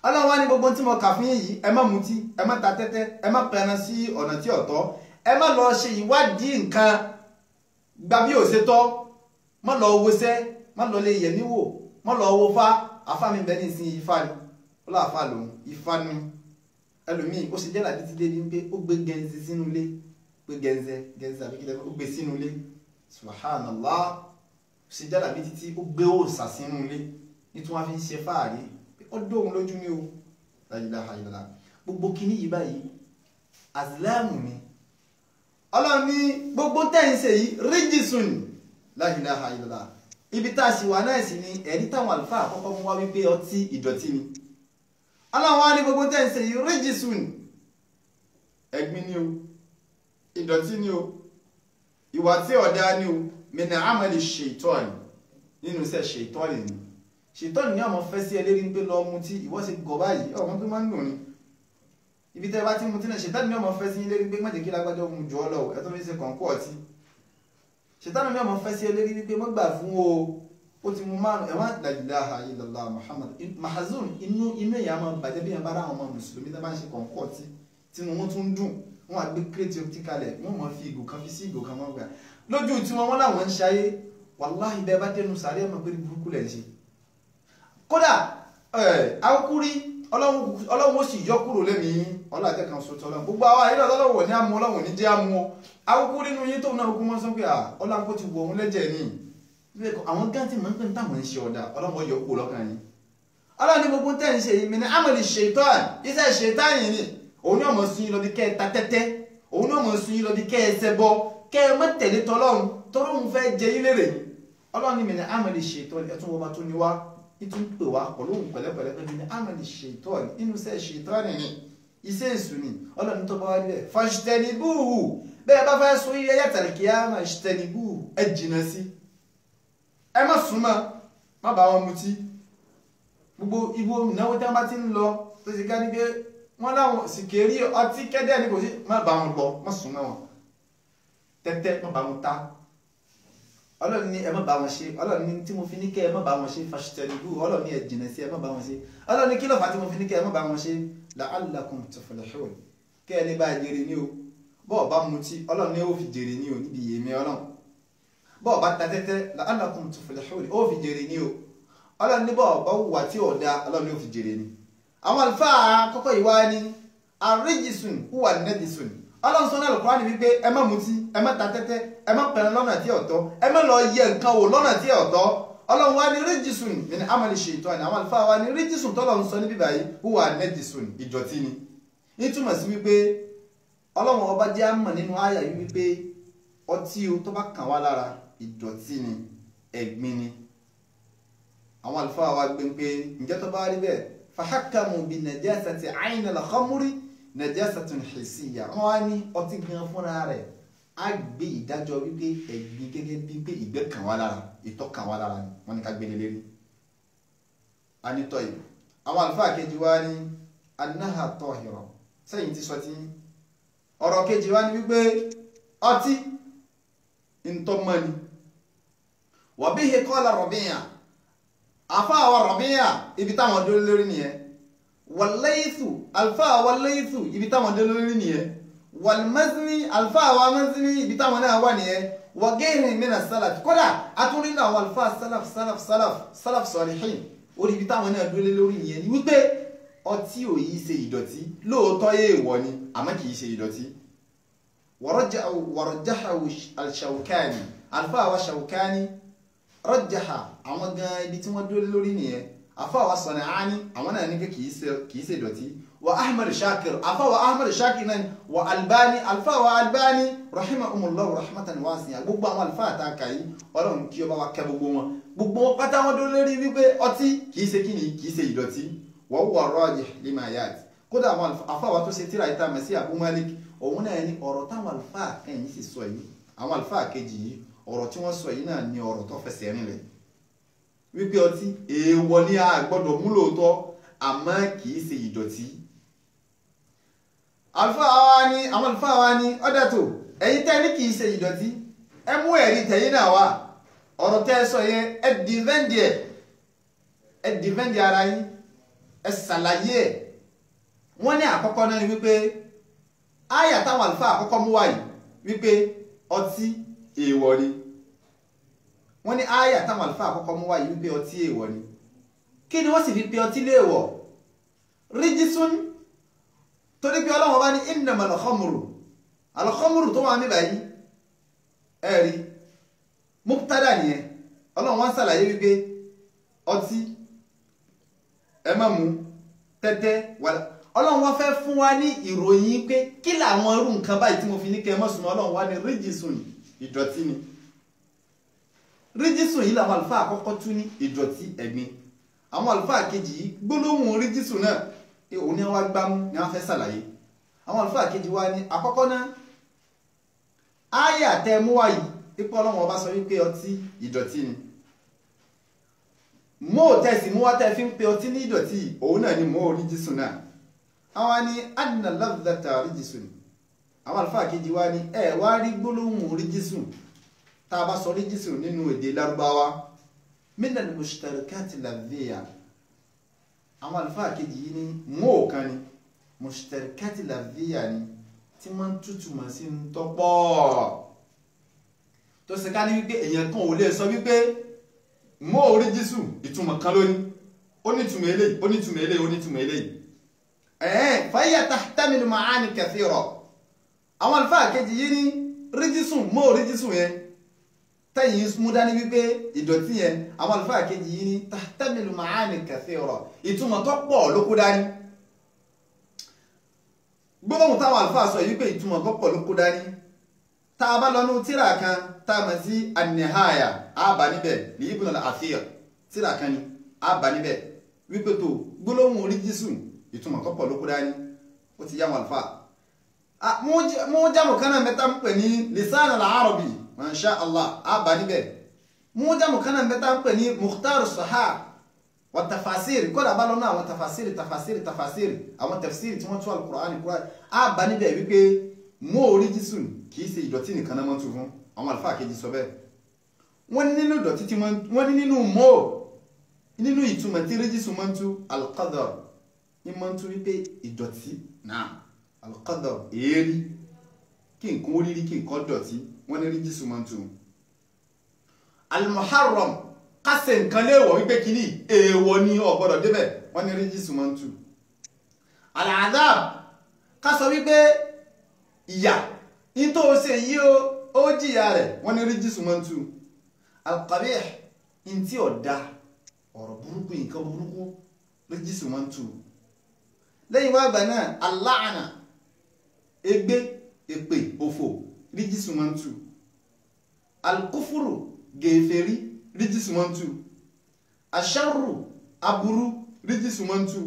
A: ọlọ́run wá ní gbogbo tí mo kà fún yìí ẹ má mutí ẹ má ta tẹ́tẹ́ ẹ má pẹran sí ọ̀nà tí ọ̀tọ̀ ẹ má lọ ṣe ìwádìí nǹkan gba bí ò ṣe tọ́ má lọ wọṣẹ́ má lọ lè yẹ̀ níwò má lọ wo fá afá mi bẹ ní ìsìn ifá ni ó lọ àfá lòun ifá ni ẹlòmíì ó sì jẹ́lá títí dé ní pé ó gbé gẹ̀ǹzẹ̀ sínú ilé gbé gẹ̀ǹzẹ̀ àbí kílẹ̀ ó gbé sínú ilé subhanallah ó sì jẹ́lá bí títí ó gbé òòsà sínú ilé ní tí wọ́n fi ń ṣe fáàrí ó dóhun lójú ní o la ilaha illallah gbogbo kíní yìí báyìí azlamu ni Ọlọ́run ní gbogbo tẹ́ ń ṣe yìí ríjìsùn la ilaha illallah ibi tá a sì wà náà sì ni ẹ̀rí táwọn àlùfáà àkọ́kọ́ mú wá wípé ọtí ìdọ̀tí ni Ọlọ́run wá ní gbogbo tẹ́ ń ṣe yìí ríjìsùn ẹ̀gbin ni o ìdọ̀tí ni o ìwà tí ọ̀dá ni o min amali ṣètọ́ọ̀nì nínú iṣẹ́ ṣètọ́ọ̀nì ni ṣètọ́ọ̀nì ní ọmọ fẹ́ sí ẹlẹ́rí ń pé lọ mutí ìwọ́ sí gọ̀ báyìí ọmọ tó máa ń dùn ni ibi tẹ́ bá ti mutí náà ṣètọ́ọ̀nì ní ọmọ fẹ́ sí ẹlẹ́rí ń pé mọ̀jẹ̀ kí lágbájọ́ mu jọ lọ ẹ tó fi ṣe kọ̀ǹkọ́ ọtí ṣètọ́ọ̀nì ní ọmọ fẹ́ sí ẹlẹ́rí wípé mọ́ gbà fún ó ti mú márùn ẹ̀wọ̀n la ilaha illallah Muhammad mahazun inú ìyá máa bàjẹ́ bí yẹn bá ráwọn ọmọ mùsùlùmí tó bá ń ṣe kọ̀ǹkọ́ ọtí tí wọn tún dùn wọn àgbé kírètì ọtí kalẹ̀ wọn mọ̀ fi ìgò kan fi sí ìgò kan mọ́ gbà lójú tí wọn láwọn ń ṣayé wàláhì bẹ́ẹ̀ bá dẹnu sàárẹ̀ ọmọ pé burúkú lẹ̀ ń ṣe kódà àwòkúrí ọlọ́run ó sì yọ kúrò lẹ́mìí ọlọ́àjẹ́ kan sọ́tọ́ ọlọ́run gbogbo àwọn ayélujára ọlọ́run ní àmú ọlọ́run ní jẹ́ àmú ọ àwòkúrí nínú yín tó náà kú mọ́ sọ pé ọlọ́run kó ti wọ òun lẹ́jẹ̀ ní àwọn gáǹtì mọ̀ ń pè ní táwọn ń ṣe ọ̀dà ọlọ́run yọ kúrò lọ́kàn yín ọlọ́run ní gbogbo tẹ́ ń ṣe yìí mìíràn àmọ̀lì ṣètọ́n iṣẹ́ ṣètọ́n yìí ni òun yóò mọ̀ sun yín lọ bí kẹ́ ẹ ta tẹ́tẹ́ òun yóò mọ̀ sun yín lọ bí kẹ́ ẹ ṣẹbọ kẹ́ ẹ mọ́ tẹ̀lé tọ́lọ́run tọ́lọ́run fẹ́ jẹ yín lérè ọlọ́run ní mìíràn àmọ̀lì ṣètọ́n ẹ̀tún wọn bá tún ní wá ìtún pè wá pẹ̀lú òun pẹ̀lẹ́pẹ̀lẹ́ pé mìíràn àmọ̀lì ṣètọ́n inú iṣẹ́ ṣètọ́n ni iṣẹ́ èṣù ni ọlọ́run tó bá wá níbẹ̀ fàṣtẹ̀nibúhù bẹ́ẹ̀ bá fẹ́ sọ yíyá tàlìkìyámà ṣtẹ̀nibúhù ẹ jìnà sí ẹ má súnmọ́ má bá wọn mutí gbogbo ibo ìnáwó tí wọn bá ti ń lọ tó ti ká ní pé wọn láwọn sì kéré ọtí kẹ́dẹ́ ní kò sí má bá wọn lọ má súnmọ́ wọn tẹ́tẹ́ má bá wọn ta ọlọ́run ní ẹ má bá wọn ṣe ọlọ́run ní tí mo fi ní kẹ́ ẹ má bá wọn ṣe fàṣtẹ̀nibúhù ọlọ́run ní ẹ jìnà sí ẹ má bá wọn ṣe ọlọ́run ní kí ló fà á tí mo fi ní kẹ́ ẹ má bá wọn ṣe la'allakum tuflihun kẹ́ ẹ lè bá jèrè ní o bọ́ọ̀ bá mutí ọlọ́run ní ó fi jèrè ní o níbi yèmí ọlọ́run bọ́ọ̀ bá ta tẹ́tẹ́ la'allakum tuflihun ó fi jèrè ní o ọlọ́run ní bọ́ọ̀ bá wùwà tí ò da ọlọ́run ní ó fi jèrè ní. àwọn àlùfáà kọ́kọ́ yìí wá ní àríjìsùn huwa najisun ọlọ́run sọ ní Al-Qur'ani wípé ẹ má mutí ẹ má ta tẹ́tẹ́ ẹ má pẹ̀rẹ̀ lọ́nà tí ọ̀tọ̀ ẹ má lọ yẹ nǹkan wò lọ́nà tí ọ̀tọ̀ ọlọ́run wá ní ríjìsùn min amali shaytan àwọn àlùfáà wá ní ríjìsùn tọ́lọ́run sọ ní bíbáyìí huwa najisun ìdọ̀tí ni nítumọ̀ sí wípé ọlọ́run ọba jẹ́ àmọ̀ nínú àyà yìí wípé ọtí o tó bá kàn wá lára ìdọ̀tí ni ẹ̀gbin ni àwọn àlùfáà wa gbé pé ǹjẹ́ tó bá rí bẹ́ẹ̀ fahakamu bi najasati ayna al-khamri najasatun hissiyya wọ́n wá ní ọtí gan fúnra rẹ̀ á gbé ìdájọ́ wípé ẹ̀gbin gẹ́gẹ́ bí pé ìgbẹ́ kàn wá lára ìtọ̀ kàn wá lára ni wọ́n ní ká gbélé lérí anítọ́ yìí àwọn àlùfáà kejì wá ní annaha tahira sẹ́yìn ti sọ tí ọ̀rọ̀ kejì wá ní wípé ọtí ntọ́mọ́ni wa bihi qala Rabi'a àfáà Rabi'a ibi táwọn dó lórí nìyẹn wal-Laythu àlùfáà wal-Laythu ibi táwọn dó lórí nìyẹn wal-Mazni àlùfáà Mazni ibi táwọn náà wà nìyẹn wa ghayrihi min as-salaf kódà atúrí náà àwọn àlùfáà salaf salihin orí ibi táwọn náà dó lórí nìyẹn ni wípé ọtí ò yí ṣe ìdọ̀tí lóòótọ́ yé ìwọ ni àmọ́ kì í ṣe ìdọ̀tí warajjahu al-Shawkani alfáà Shawkani rajjaha àwọn gan ibi tí wọ́n dúró lórí nìyẹn afáà San'ani àwọn náà ní pé kì í ṣe ìdọ̀tí wa Ahmad Shakir afáà Ahmad Shakir náà wa Albani alfáà Albani rahimahumullahu rahmatan wasi'a gbogbo àwọn alfáà tá a kà yìí ọlọ́run kí ó bá wa kẹ́ gbogbo wọn pátá wọn dúró lórí wípé ọtí kì í ṣe kíni kì í ṣe ìdọ̀tí wa huwa rajih lima yati kódà àwọn afáwà tó ṣe tíra ìta mẹ́sí Abu Malik òun náà ní ọ̀rọ̀ táwọn àlùfáà kẹ́yìn sì sọ yìí àwọn àlùfáà kejì yìí ọ̀rọ̀ tí wọ́n sọ yìí náà ní ọ̀rọ̀ tó fẹsẹ̀ rinlẹ̀ wípé ọtí èèwọ̀ ni a gbọ́dọ̀ mú lóòótọ́ àmọ́ kì í ṣe ìdọ̀tí. àwọn àlùfáà wa ní ọ̀dà tó ẹ̀yin tẹ́ ní kì í ṣe ìdọ̀tí ẹ mú ẹ̀rí tẹ̀yìn náà wá ọ̀rọ̀ tẹ́ ẹ sọ yẹn ẹ dìvẹ́ndì ara yín ẹ ṣàlàyé ẹ̀ wọ́n ní àkọ́kọ́ náà ni wípé àyà táwọn àlùfáà àkọ́kọ́ mú wáyìí wípé ọtí èèwọ̀ ni wọ́n ní àyà táwọn àlùfáà àkọ́kọ́ mú wáyìí wípé ọtí èèwọ̀ ni kí ni wọ́n sì fi pe ọtí léèwọ̀ ríjísún torí pé ọlọ́wọ́n bá ní innamal khamru tó wà ní báyìí ẹ̀rí mubtada nìyẹn ọlọ́wọ́n wọ́n ṣàlàyé wípé ọtí ẹ má mú tẹ́tẹ́ ọlọ́run wá fẹ́ fún wa ní ìròyìn pé kí làwọn irú nǹkan báyìí tí mo fi ní kẹ́ mọ́ súnmọ́ ọlọ́run wá ní ríjìsùn ìdọ̀tí ni ríjìsùn yìí làwọn àlùfáà àkọ́kọ́ tún ní ìdọ̀tí ẹ̀gbin àwọn àlùfáà kejì yìí gbólóhùn ríjìsùn náà òun ni wọ́n gbámú ni wọ́n fẹ́ ṣàlàyé àwọn àlùfáà kejì wa ní àkọ́kọ́ náà áyà tẹ mú wá yìí ipò ọlọ́run ọba sọ wípé ọtí ìdọ̀tí ni mo tẹ̀sí mú wá tẹ́ fi ń pe ọtí ní ìdọ̀tí òun náà ni mo ríjìsùn náà àwọn ni adìnà lafdhata ríjìsùn àwọn àlùfáà kejì wa ní ẹ wá rí gbólóhùn ríjìsùn tá a bá sọ ríjìsùn nínú èdè lárúbáwá minal mushtarakati lafdhiya àwọn àlùfáà kejì yìí ní mo kan ni mushtarakati lafdhiya ni tí wọ́n tútù mọ̀ sí ń tọ́pọ̀ tó ṣe ká ní wípé èèyàn kan ò lè sọ wípé mo ríjìsùn ìtumọ̀ kan lónìí ó ní ìtumọ̀ eléyìí ó ní ìtumọ̀ eléyìí ó ní ìtumọ̀ eléyìí fàyà tahtamilu ma'ani kathira àwọn àlùfáà kejì yìí ní ríjìsùn mo ríjìsùn yẹn tẹ́yìn mú dání wípé ìdọ̀tí yẹn àwọn àlùfáà kejì yìí ní tahtamilu ma'ani kathira ìtumọ̀ tó pọ̀ ló kó dání gbólóhùn táwọn àlùfáà sọ yìí pé ìtumọ̀ tó pọ̀ ló kó dání tá a bá lọ́nu tíra kan tá a mọ̀ sí an-nihaya àbá níbẹ̀ ní Ibn al-Athir tíra kan ni àbá níbẹ̀ wípé tó gbólóhùn ríjìsùn ìtumọ̀ tó pọ̀ ló kó dání ó ti yá wọn àlùfáà mú jámù kan náà mẹ́ta ń pè ní lisan al-arabi masha Allah àbá níbẹ̀ mú jámù kan náà mẹ́ta ń pè ní mukhtar as-sahah wa tafasir kódà bá lọ́nà àwọn tafasir àwọn tafsir tí wọ́n tún al-Qur'an àbá níbẹ̀ wípé mo ríjìsùn kì í ṣe ìdọ̀tí nìkan náà mọ́ tu fún àwọn àlùfáà kejì sọ bẹ́ẹ̀ wọ́n ní nínú ìdọ̀tí tí wọ́n ní nínú mo nínú ìtumọ̀ tí ríjìsùn mọ́ tu al-qadar ní mọ́ tu wípé ìdọ̀tí náà al-qadar èérí kí nǹkan ó rírí kí nǹkan dọ̀tí wọ́n ní ríjìsùn mọ́ tu al-muharram kásẹ̀ nǹkan léèwọ̀ wípé kíní èèwọ̀ ni ò gbọ́dọ̀ débẹ̀ wọ́n ní ríjìsùn mọ́ tu al-adhab ká sọ wípé ìyà ìtò ṣe yí ó jìyà rẹ̀ wọ́n ní ríjìsùn mọ́ tu al-qabih ìntí ọ̀dá ọ̀rọ̀ burúkú nǹkan burúkú ríjìsùn mọ́ tu lẹ́yìn wá àgbà náà al-la'na ègbé èpè òfò ríjìsùn mọ́ tu al-kufuru gèfèrí ríjìsùn mọ́ tu ash-sharru aburú ríjìsùn mọ́ tu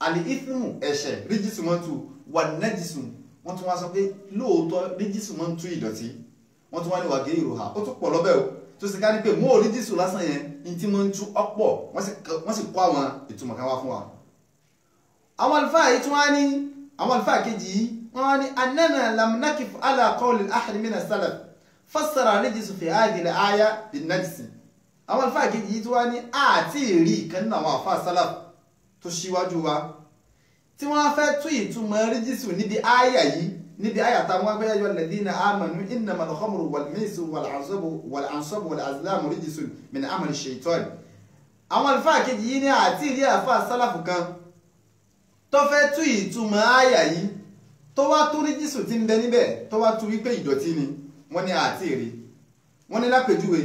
A: al-ithmu ẹ̀ṣẹ̀ ríjìsùn mọ́ tu wan-najsu wọ́n tún wá sọ pé lóòótọ́ ríjìsù máa ń tú ìdọ̀tí wọ́n tún wá ní wàgé ìròhà ó tún pọ̀ lọ́bẹ̀ o tó sì ká ní pé mọ́ ríjìsù lásán yẹn ní tí máa ń tú ọ̀pọ̀ wọ́n sì kó àwọn ìtumọ̀ kan wá fún wa. àwọn àlùfáà yìí tún wá ní àwọn àlùfáà kejì yìí wọ́n wá ní annana lam nakif ala qawli al-ahad min as-salaf fassara ríjìsù fi hadhihi al-aya bin-najsi. àwọn àlùfáà kejì yìí tún wá ní àti ìrí ìkan nínú àwọn àfáà salaf tó ṣíwájú wa tí wọ́n fẹ́ tú ìtumọ̀ ríjìsù níbi àyà yìí níbi àyà táwọn agbẹ́yà yọ alladhina amanu innamal khamru wal maisiru wal ansabu wal azlamu ríjìsù min amali shaytan. àwọn àlùfáà kejì yìí ní àti ìrí àfáà sálàfù kan tó fẹ́ tú ìtumọ̀ àyà yìí tó wá tú ríjìsù tí ń bẹ níbẹ̀ tó wá tú wípé ìdọ̀tí ni wọ́n ní àti ìrí wọ́n ní lápèjúwe